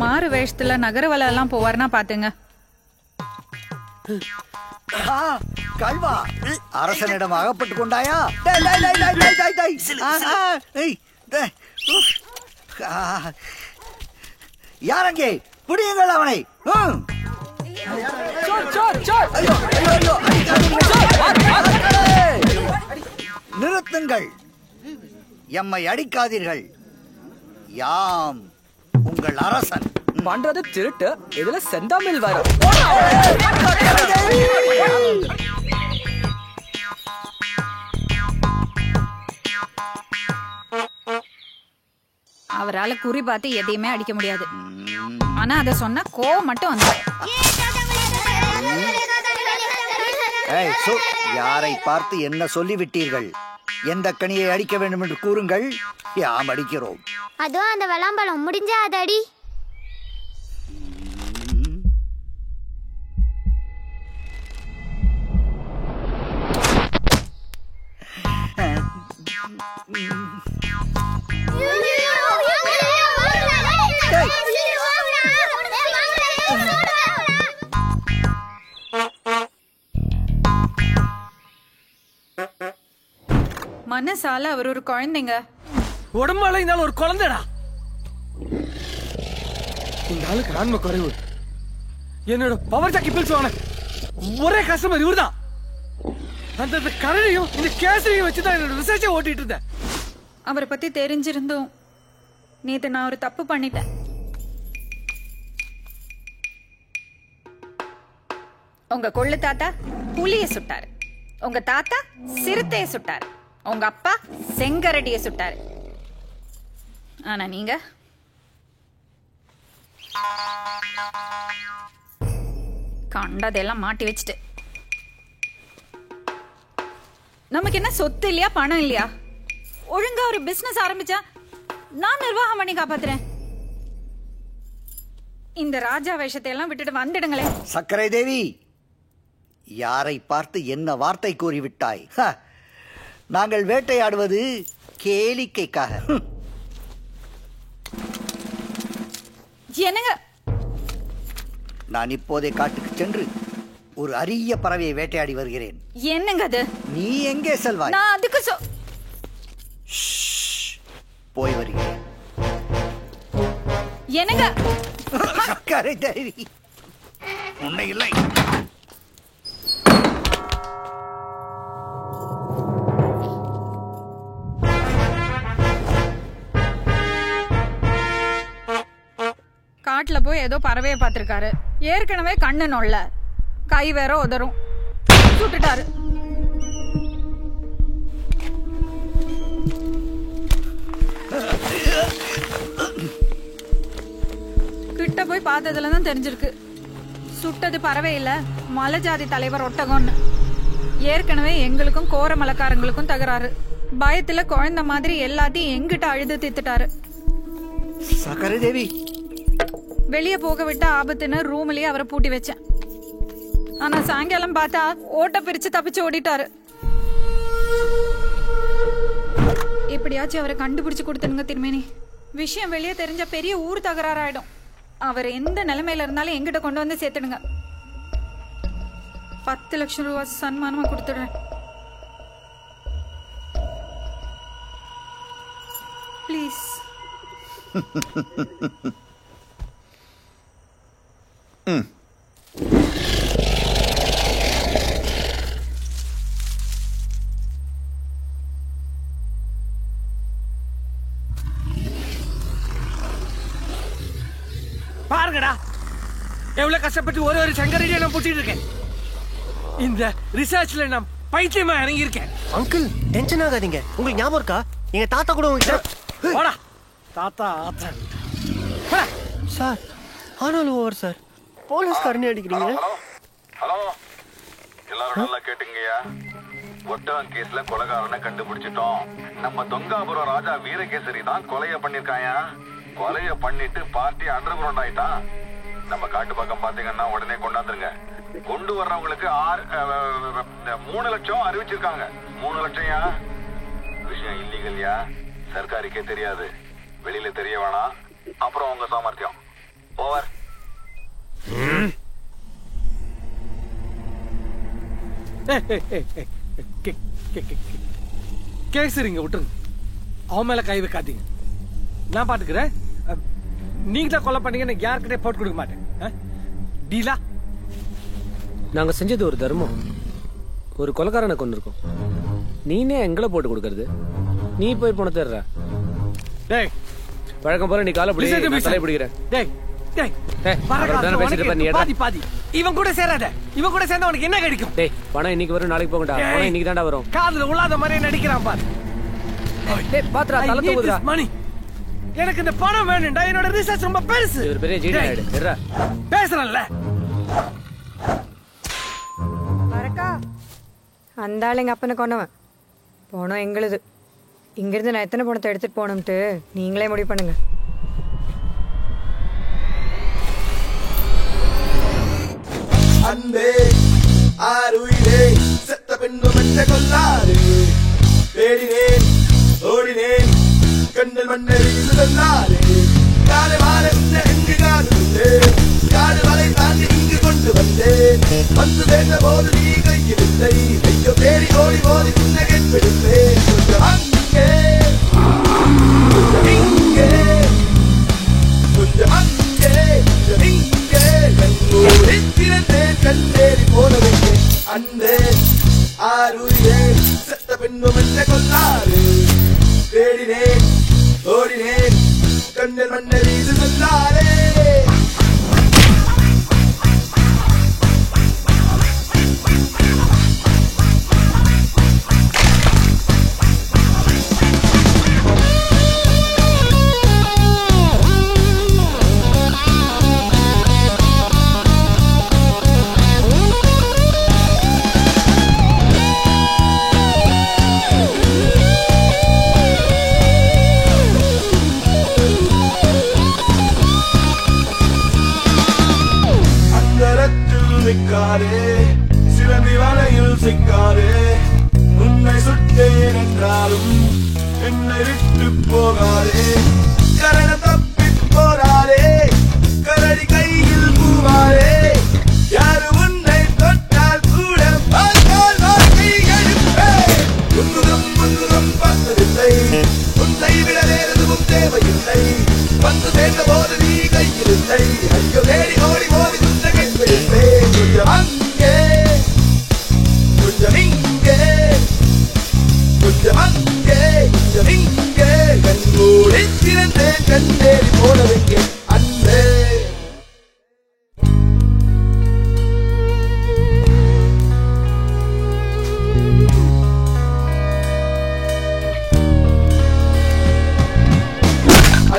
மாறு வேஷத்துல நகரவலை எல்லாம் போவாருன்னா பாத்துங்க. கல்வா அரசனிடம் அகப்பட்டு கொண்டாயா? யாரங்கே பிடியுங்கள் அவனை. நிறுத்துங்கள், எம்மை அடிக்காதீர்கள். யாம் உங்கள் அரசன். பண்றது திருட்டு, இதுல செந்தாமில் வரும். அவரால குறி பார்த்து எதையுமே அடிக்க முடியாது. ஆனா அத சொன்னா கோவம் மட்டும் வந்து. யாரை பார்த்து என்ன சொல்லிவிட்டீர்கள்? எந்த கனியை அடிக்க வேண்டும் என்று கூறுங்கள், யாம் அடிக்கிறோம். அதோ அந்த வளாம்பழம் முடிஞ்சா அது அடி. மனசால அவர் ஒரு குழந்தைங்க. உடம்பால இருந்தாலும் ஒரு குழந்தைடா. இந்த ஆளுக்கு ஆன்ம குறைவு. என்னோட பவர் ஜாக்கி பில்ஸ் ஒரே கஸ்டமர் இவர்தான். அந்த கரணையும் இந்த கேசரியும் வச்சுதான் என்னோட ரிசர்ச்சை ஓட்டிட்டு இருந்தேன். அவரை பத்தி தெரிஞ்சிருந்தும் நேத்து நான் ஒரு தப்பு பண்ணிட்டேன். உங்க கொள்ளு தாத்தா புலிய சுட்டாரு, உங்க தாத்தா சிறுத்தைய சுட்டாரு, உங்க அப்பா செங்கரடிய சுட்டாரு. ஆனா நீங்க கண்டதெல்லாம் மாட்டி வச்சுட்டு. நமக்கு என்ன சொத்து இல்லையா, பணம் இல்லையா? ஒழுங்கா ஒரு பிசினஸ் ஆரம்பிச்சா நான் நிர்வாகம் பண்ணி காப்பாத்துறேன். இந்த ராஜா வேஷத்தை எல்லாம் விட்டுட்டு வந்துடுங்களே. சக்கரை தேவி, யாரை பார்த்து என்ன வார்த்தை கூறிவிட்டாய்? நாங்கள் வேட்டையாடுவது கேளிக்கைக்காக. என்னங்க? நான் இப்போதே காட்டுக்கு சென்று ஒரு அரிய பறவையை வேட்டையாடி வருகிறேன். என்னங்க அது? நீ எங்கே செல்வாய்? நான் அதுக்கு போய் வருகிறேன். என்னங்க? சக்கரை தேவி, உன்னை இல்லை. காட்டுல போய் ஏதோ பறவைய பாத்திருக்காரு. ஏற்கனவே கண்ணு நொல்ல, கை வேற உதரும், சுட்டுட்டாரு. கிட்ட போய் பார்த்ததுலதான் தெரிஞ்சிருக்கு சுட்டது பறவை இல்ல, மலை ஜாதி தலைவர் ஒட்டகம்னு. ஏற்கனவே எங்களுக்கும் கோரமலக்காரங்களுக்கும் தகராறு. பயத்துல குழந்தை மாதிரி எல்லாத்தையும் எங்கிட்ட அழுது தீத்துட்டாரு. சக்கரை தேவி, வெளியே போக விட்ட ஆபத்துன்னு ரூம்லயே அவரை பூட்டி வச்சேன். ஆனா சாயங்காலம் பார்த்தா ஓட்ட பிரிச்சு தப்பிச்சு ஓடிட்டாரு. எப்படியாச்சும் அவரை கண்டுபிடிச்சு கொடுத்துருங்க திருமேனி. விஷயம் வெளியே தெரிஞ்ச பெரிய ஊர் தகராறாயிடும். அவர் எந்த நிலைமையில இருந்தாலும் எங்கிட்ட கொண்டு வந்து சேர்த்துடுங்க. 10 லட்சம் ரூபாய் சன்மானமா கொடுத்துடுறேன். ப்ளீஸ். பாருங்கடா, எவ்வளவு கஷ்டப்பட்டு ஒரு சங்கரடியை நான் பூட்டிட்டு இருக்கேன். இந்த ரிசர்ச்ல நான் பைத்தியமா இறங்கி இருக்கேன். அங்கிள் டென்ஷன் ஆகாதீங்க. உங்களுக்கு ஞாபகம் இருக்கா, எங்க தாத்தா கூட உங்ககிட்ட போடா தாத்தா ஆத்தன். சார் ஆனாலும் ஓவர் சார், போலீஸ்காரனே அடிக்கிறீங்க. ஹலோ, எல்லாரும் நல்லா கேட்டுங்கய்யா. ஒட்டகம் கேஸ்ல கொலைகாரனை கண்டுபிடிச்சிட்டோம். நம்ம தொங்காபுரம் ராஜா வீரகேசரி தான் கொலைய பண்ணிருக்காயா. கொலைய பண்ணிட்டு பார்ட்டி அண்டர் கிரவுண்ட் ஆயிட்டான். நம்ம காட்டு பக்கம் பாத்தீங்கன்னா உடனே கொண்டாந்துருங்க. கொண்டு வர்றவங்களுக்கு 3 லட்சம் அறிவிச்சிருக்காங்க. 3 லட்சம்யா. விஷயம் இல்லீகல்யா, சர்க்காருக்கே தெரியாது, வெளியில தெரிய வேணாம். அப்புறம் உங்க சாமர்த்தியம். ஓவர். கேசரிங்க விட்டுருங்க. அவன் மேல கை வைக்காதீங்க. நான் பாத்துக்கிறேன். நீங்க தான் கொலை பண்ணீங்க, எனக்கு யாருக்கிட்டே போட்டு கொடுக்க மாட்டேன். டீலா? நாங்க செஞ்சது ஒரு தர்மம். ஒரு கொலைக்காரனை கொண்டு இருக்கோம். நீனே எங்களை போட்டு கொடுக்கறது. நீ போய் போன தேடுற. டேய், வழக்கம் போல நீ காலை பிடி, நான் தலையை பிடிக்கிறேன். டேய் டேய் பாதி பாதி. இவன் கூட சேராத. இவன் கூட சேர்ந்தா உனக்கு என்ன கிடைக்கும்? டேய், பணம் இன்னைக்கு வரும், நாளைக்கு போகண்டா. பணம் இன்னைக்கு தான்டா வரும். காதுல உள்ளாத மாதிரியே நடிக்கிறான் பாரு. டேய் பாத்ரா, தலை தூக்குடா. மணி, எனக்கு இந்த பணம் வேணும்டா. என்னோட ரிசர்ச் ரொம்ப பெருசு. ஒரு பெரிய ஜீடி ஆயிடு. எறா பேசுறல்ல. வரக்கா, அந்த ஆள் எங்க அப்பனை கொண்டவன். போனோம் எங்களுது. இங்கிருந்து நான் எத்தனை பணத்தை எடுத்துட்டு போனோம்ட்டு நீங்களே முடிவு பண்ணுங்க. அன்பே ஆருயிரே செத்த பெண்ணு மெச்ச கொல்லாது தேடினேன் ஓடினேன் கண்ணில் மண்ணை வீசுதல்லாது காடு வாழ எங்கு காடு காடு வலை தாண்டி இங்கு கொண்டு வந்தேன். வந்து சேர்ந்த போது நீ கையிலில்லை. ஐயோ தேடி ஓடி ஓடி உன்னை கேட்பெடுத்தேன். கொஞ்சம் அங்கே கொஞ்சம் இங்கே கொஞ்சம் அங்கே கொஞ்சம் இங்கே கண்ணூரி திறந்தேன் கண்ணேறி போனவைக்கு அன்பே ஆருயிரே செத்த பெண்ணும் என்ன கொல்லாது தேடினேன் ஓடினேன் கண்ணில் மண்ணை வீடு சொல்லாரே. சிலந்தி வலையில் சிக்காரே உன்னை சுட்டேன் என்றாலும் என்னை விட்டு போகாதே. கரண தப்பி போராடே கரடி கையில் பூவாரே. யாரு உன்னை தொட்டால் கூட பார்த்தால் வாழ்க்கை எடுப்பே. உன்முகம் முன்முகம் பார்த்ததில்லை. உன்னை விட வேறு எதுவும் தேவையில்லை. வந்து சேர்ந்த போது நீ கையில் இல்லை. ஐயோ தேடி ஓடி ஓடி உன்னை கைப்பிடிப்பேன். கொஞ்சம் அங்கே கொஞ்சம் இங்கே கொஞ்சம் அங்கே கொஞ்சம் இங்கே கண்மூடி திறந்தேன் கண்ணேறி போனவைக்கு அன்பே.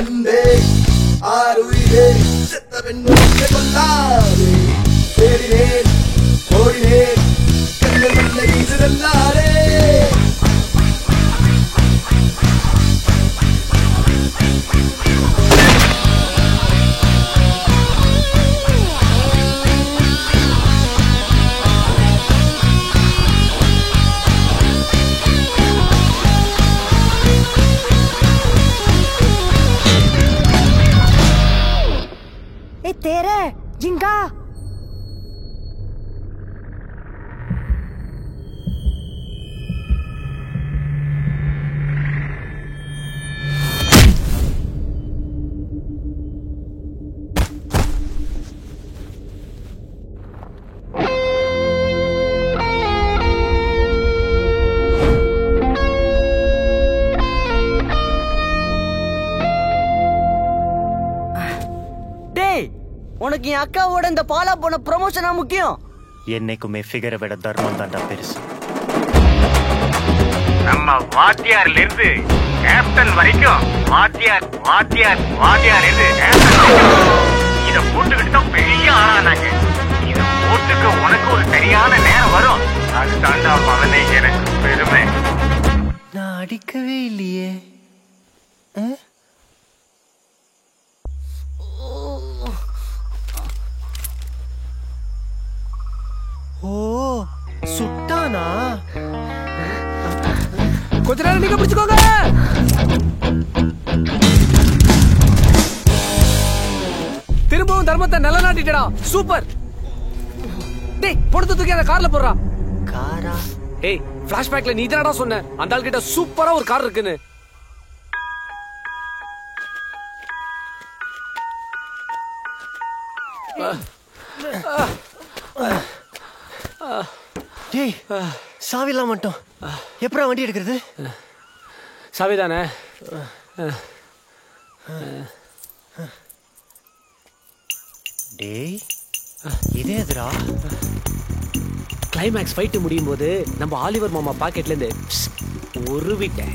அன்பே ஆருயிரே செத்த பெண்ணும் கொல்லாதே தேடினேன் ஓடினேன் கண்ணில் மண்ணை வீசுதல்லாரே. ए तेरे जिंका உனக்கு என் அக்காவோட இந்த பாலா போன ப்ரமோஷனா முக்கியம்? என்னைக்குமே ஃபிகரை விட தர்மம் தாண்டா பெருசு. நம்ம வாத்தியார்ல இருந்து கேப்டன் வரைக்கும் வாத்தியார் வாத்தியார் வாத்தியார் இருந்து இத போட்டுக்கிட்டு தான் பெரிய ஆளானாங்க. இத போட்டுக்க உனக்கு ஒரு சரியான நேரம் வரும். அது தாண்டா மகனே எனக்கு பெருமை. நான் அடிக்கவே இல்லையே. ஓ சுட்டானா? கொஞ்ச நேரம் நீங்க பிடிச்சுக்கோங்க. திரும்பவும் தர்மத்தை நிலநாட்டிட்டா. சூப்பர். டேய் பொடுத்து தூக்கி அந்த கார்ல போடுறா. காரா? ஏய், ஃபிளாஷ்பேக்ல நீ தானடா சொன்ன அந்த ஆள் கிட்ட சூப்பரா ஒரு கார் இருக்குன்னு. டேய், சாவிலாம் மட்டும் எப்படா வண்டி எடுக்கிறது? சாவி தானே. டேய், இதே எதுரா? கிளைமேக்ஸ் ஃபைட் முடியும் போது நம்ம ஆலிவர் மாமா பாக்கெட்ல இருந்து ஒரு விட்டேன்.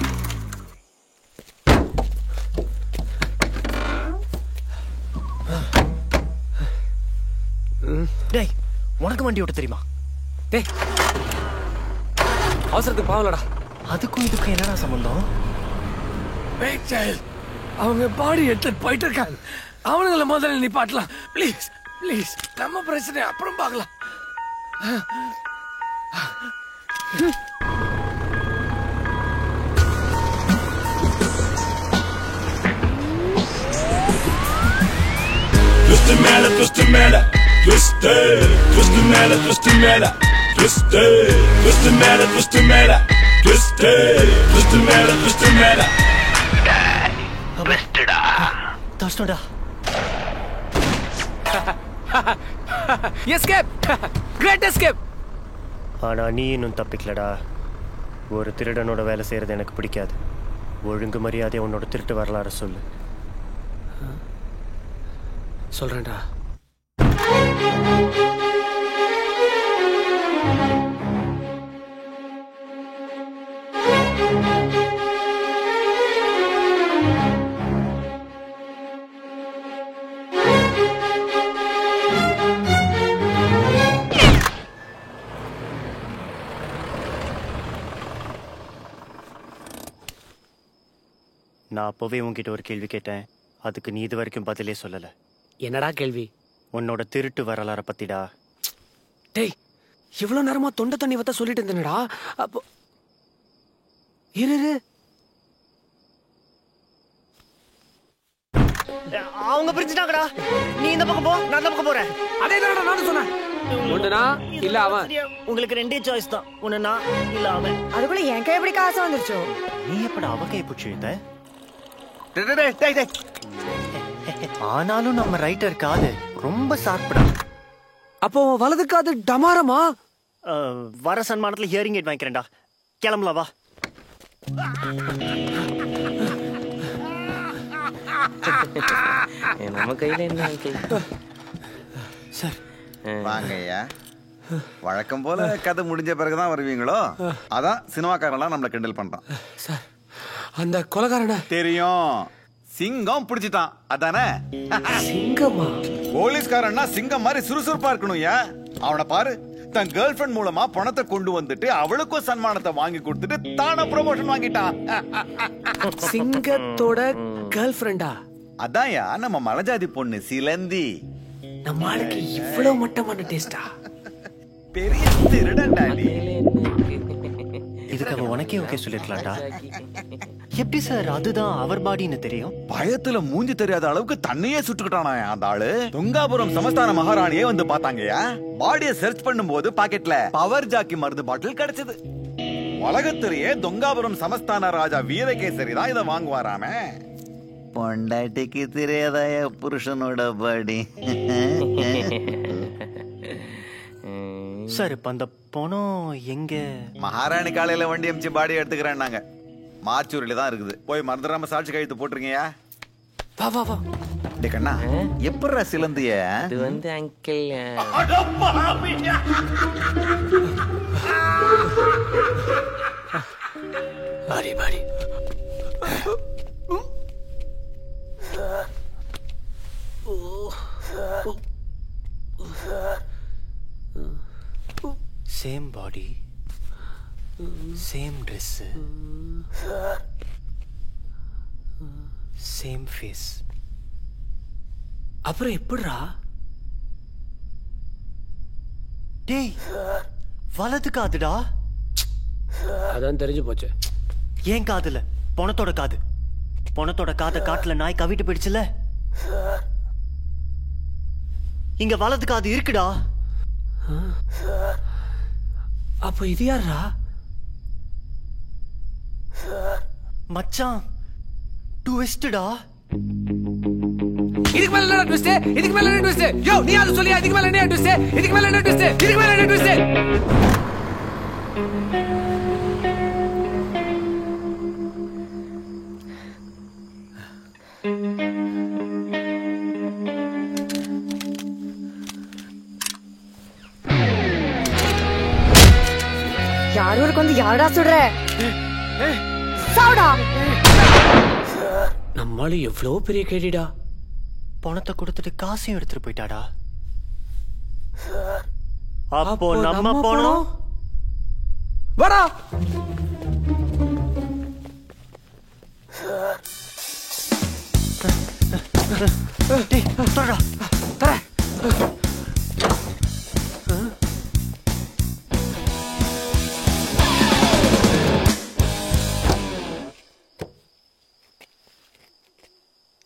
டேய், உனக்கு வண்டி ஓட்ட தெரியுமா? டேய், அவசரத்துக்கு பாவலடா. அதுக்கும் இதுக்கும் என்னடா சம்பந்தம்? அவங்க பாடி எடுத்துட்டு போயிட்டு இருக்காங்க. அவனுங்களை முதல்ல நீ பாட்டலாம். ப்ளீஸ் ப்ளீஸ், நம்ம பிரச்சனை அப்புறம் பார்க்கலாம். Twist மேல twist மேல twist twist மேல twist மேல twist twist மேல twist மேல twist twist மேல twist மேல ட்விஸ்டடா தஸ்டடா. Escape, great escape. ஆனா நீ இன்னும் தப்பிக்கலடா. ஒரு திருடனோட வேலை செய்யறது எனக்கு பிடிக்காது. ஒழுங்கு மரியாதை உன்னோட திருட்டு வரலாறு சொல்லு. சொல்றேன்டா. நான் அப்போவே உன்கிட்ட ஒரு கேள்வி கேட்டேன். அதுக்கு நீ இது வரைக்கும் பதிலே சொல்லல. என்னடா கேள்வி? உன்னோட திருட்டு வரலாற பத்திடா. டேய், இவ்வளவு நேரமா தொண்டை தண்ணி வத்த சொல்லிட்டு இருந்தேனடா. அப்போ இரு, அவங்க பிரிஞ்சுட்டாங்கடா. நீ இந்த பக்கம் போ, நான் அந்த பக்கம் போறேன். அதே தானடா நானும் சொன்னேன். ஒண்ணுனா இல்ல அவன். உங்களுக்கு ரெண்டே சாய்ஸ் தான், ஒண்ணு நான் இல்ல அவன். அதுக்குள்ள என் கை எப்படி காசு வந்துருச்சோ? நீ எப்படா அவ கை பிடிச்சி இழுத்த? ஆனாலும் நம்ம ரைட்டர் காது ரொம்ப சார்படா. அப்போ வலது காது டமாரமா? வர சன்மானத்துல ஹியரிங் எய்ட் வாங்கிக்கிறேன்டா. கிளம்பலாம் வா. நம்ம கையில என்ன சார் வாங்கய்யா. வழக்கம் போல கதை முடிஞ்ச பிறகுதான் வருவீங்களோ? அதான் சினிமாக்காரெல்லாம் நம்மள கிண்டல் பண்றான். சார், அந்த கொலைகாரன தெரியும். சிங்கம் பிடிச்சிட்டான் அதானே? சிங்கமா? போலீஸ்காரன்னா சிங்கம் மாதிரி சுறுசுறுப்பா இருக்கணும். அவனை பாரு, தன் கேர்ள் ஃபிரெண்ட் மூலமா பணத்தை கொண்டு வந்துட்டு அவளுக்கும் சன்மானத்தை வாங்கி கொடுத்துட்டு தான ப்ரமோஷன் வாங்கிட்டான். சிங்கத்தோட கேர்ள் ஃபிரெண்டா? அதான்யா நம்ம மலைஜாதி பொண்ணு சிலந்தி. நம்ம ஆளுக்கு இவ்வளவு மட்டமான டேஸ்டா? பெரிய திருடன்டா நீ. இதுக்கு அவன் உனக்கே ஓகே சொல்லிருக்கலாம்டா. எப்படி சார் அதுதான் அவர் பாடின்னு தெரியும்? பயத்துல மூஞ்சி தெரியாத அளவுக்கு தன்னையே சுட்டுக்கிட்டானா அந்த ஆளு. துங்காபுரம் சமஸ்தான மகாராணியே வந்து பார்த்தாங்கயா. பாடியை சர்ச் பண்ணும்போது பாக்கெட்ல பவர் ஜாக்கி மருந்து பாட்டில் கிடைச்சது. உலகத்திலேயே துங்காபுரம் சமஸ்தான ராஜா வீரகேசரி தான் இதை வாங்குவாராமே. பொண்டாட்டிக்கு தெரியாதாய புருஷனோட பாடி. சார் இப்ப அந்த பணம் எங்க? மகாராணி காலையில வண்டி அமிச்சு பாடி எடுத்துக்கிறேன்னாங்க. மாச்சூரில தான் இருக்குது. போய் மறந்துடாம சாட்சி கழுத்து போட்டுருங்கயா. வா வா வா. டே கண்ணா, எப்படா சிலந்திய? இது வந்து uncle body body. Same body, same dress, same face. அப்புறம் எப்படிரா? டேய், வலது காதுடா. அதான் தெரிஞ்சு போச்சு. ஏன் காதுல? பணத்தோட காது. பணத்தோட காதை காட்டுல நாய் கவிட்டு போயிடுச்சுல. இங்க வலது காது இருக்குடா. அப்ப இது யாரா? மச்சான் ட்விஸ்டடா. இதுக்கு மேல என்ன ட்விஸ்ட்? இதுக்கு மேல என்ன ட்விஸ்ட்? யோ நீ அது சொல்லியா? இதுக்கு மேல என்ன ட்விஸ்ட்? இதுக்கு மேல என்ன ட்விஸ்ட்? இதுக்கு மேல என்ன ட்விஸ்ட்? யாருக்கு வந்து யாரா சுடுற? சாவுடா. நம்மால எவ்வளவு பெரிய கேடிடா. பணத்தை கொடுத்துட்டு காசையும் எடுத்துட்டு போயிட்டாடா. அப்போ நம்ம போனோம். வாடா. டேய் தரடா. தர.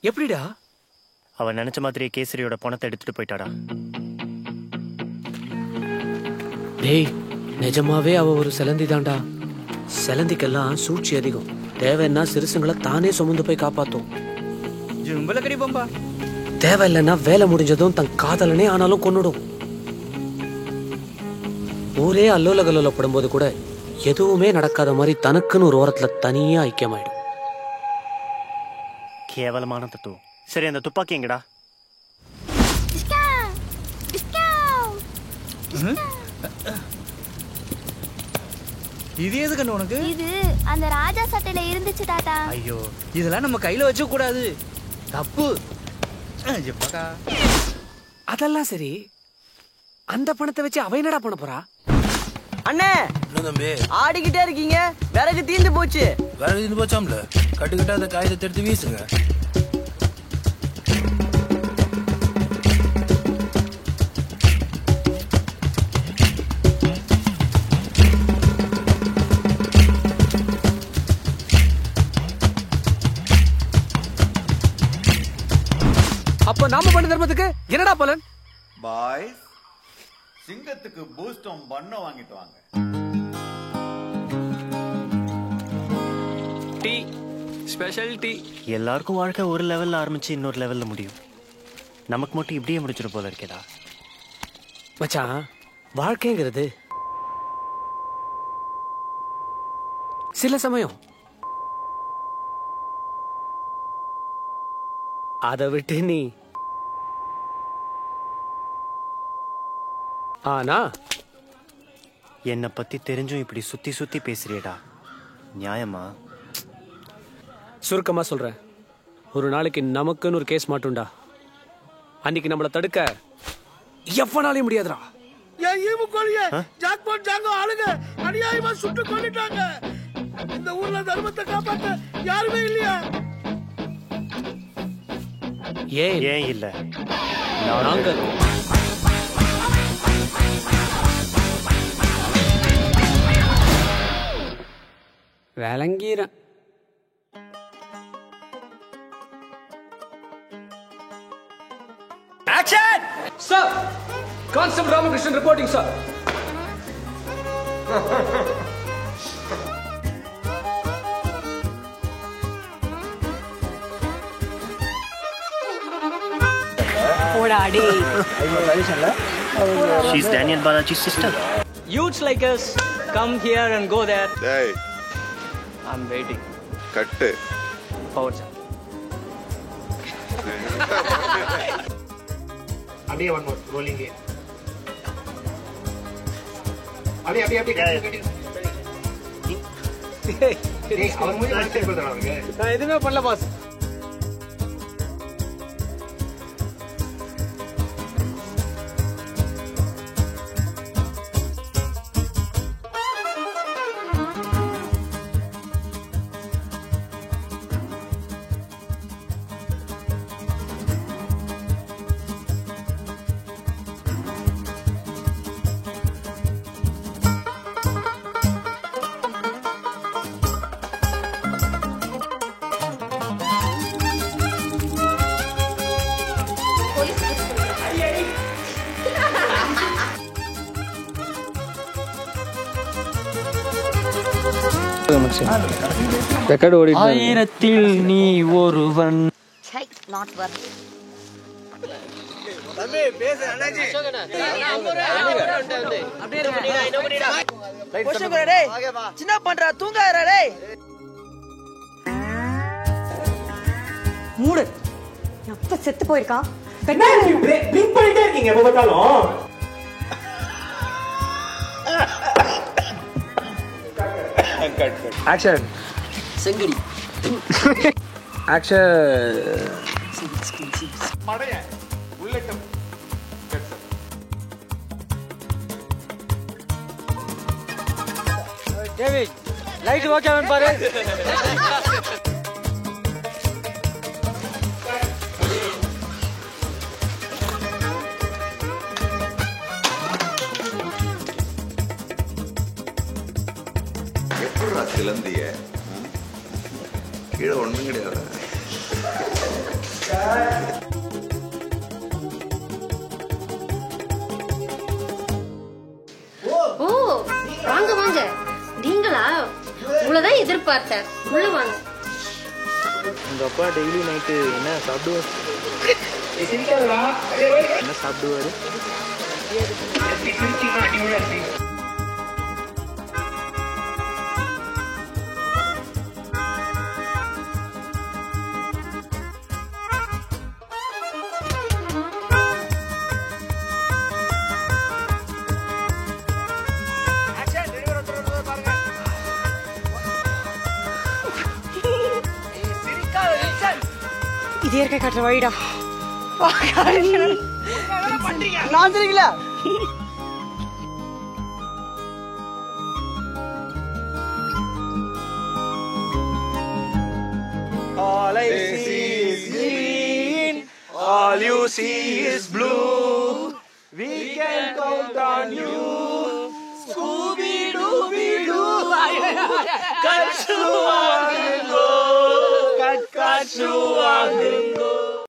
எப்படிடா? அவன் நினைச்ச மாதிரியே கேசரியோட பணத்தை எடுத்துட்டு போயிட்டாடா. டேய் நிஜமாவே அவ ஒரு செலந்தி தான்டா. செலந்திக்கெல்லாம் சூழ்ச்சி அதிகம். தேவைன்னா சிறுசுங்களை தானே சுமந்து போய் காப்பாத்தும். தேவையில்லைன்னா வேலை முடிஞ்சதும் தன் காதலனே ஆனாலும் கொன்னுடும். ஊரே அல்லோல கல்லோல படும்போது கூட எதுவுமே நடக்காத மாதிரி தனக்குன்னு ஒரு ஓரத்துல தனியா ஐக்கியமாயிடும். கேவலமான தத்துவம். சரி அந்த துப்பாக்கி எங்கடா? இது எது கண்ணு உனக்கு? இது அந்த ராஜா சட்டையில இருந்துச்சு தாத்தா. ஐயோ இதெல்லாம் நம்ம கையில வச்ச கூடாது, தப்பு. அதெல்லாம் சரி, அந்த பணத்தை வச்சு அவ என்னடா பண்ண போறா? அண்ணே தம்பி ஆடிக்கிட்டே இருக்கீங்க, விறகு தீந்து போச்சு. விறகு தீந்து போச்சாம்ல, கட்டுக்கிட்ட அந்த காயத்தை எடுத்து வீசுங்க. அப்ப நாம பண்ண தர்மத்துக்கு என்னடா பலன்? பாய்ஸ், சிங்கத்துக்கு பூஸ்டும் பண்ண வாங்கிட்டு வாங்க. Tea, special tea. எல்லாருக்கும் வாழ்க்கை ஒரு லெவல்ல ஆரம்பிச்சு இன்னொரு லெவல்ல முடியும். நமக்கு மட்டும் இப்படியே முடிச்சிட்டு போல இருக்கேடா. மச்சான், வாழ்க்கைங்கிறது சில சமயம் அதை விட்டு நீ ஆனா என்னை பத்தி தெரிஞ்சும் இப்படி சுத்தி சுத்தி பேசுறியடா, நியாயமா? சுருக்கமா சொல்றேன், ஒரு நாளைக்கு நமக்குன்னு ஒரு கேஸ் மாட்டும்டா. அன்னைக்கு நம்மளை தடுக்க எவனாலையும் முடியாதுடா. ஏன் ஈமு கோழியே, ஜாக்பாட் ஜாங்கோ ஆளுங்க அநியாயமா சுட்டு கொன்னுட்டாங்க. இந்த ஊர்ல தர்மத்தை காப்பாத்த யாருமே இல்லையா? ஏன் இல்ல? நாங்க விளங்கிறேன். Action! Sir, constable Ramakrishnan reporting sir. போடாடி. She's Daniel Balaji's sister. Youths like us come here and go there. Hey. I'm waiting. Cut. Forward sir. அப்படியே one more rolling here. அப்படியே டேய் அவர் மூஞ்சி மாத்தி போடுறாங்க. நான் எதுவுமே பண்ணல பாஸ். ரெக்கார்டு ஓடிட்டு ஆயிரத்தில் நீ ஒருவன். Not work. சின்ன பண்ற தூங்காதடா. மூடு. எப்ப செத்து போயிருக்கான்? பிளிங்க் பண்ணிட்டே இருக்கீங்க எப்ப பார்த்தாலும். ஆக்ஷன். செங்கடி. ஆக்ஷன். மடைய உள்ளட்டம். டேவிட் லைட் ஓகே பாரு. எப்படா சிலந்திய கீழே ஒண்ணும் கிடையாது. ஓ வாங்க வாங்க. நீங்களா? உங்களதான் எதிர்பார்த்தேன். உள்ள வாங்க. உங்க அப்பா டெய்லி நைட்டு என்ன சாப்பிடுவார்? என்ன சாப்பிடுவாரு? இது இயற்கை காட்டுற வழிடா. நான் தெரியுங்களா? All I see is green, all you see is blue. We can count on you, Scooby-Dooby-Doo. Cut through our go, cut through our go.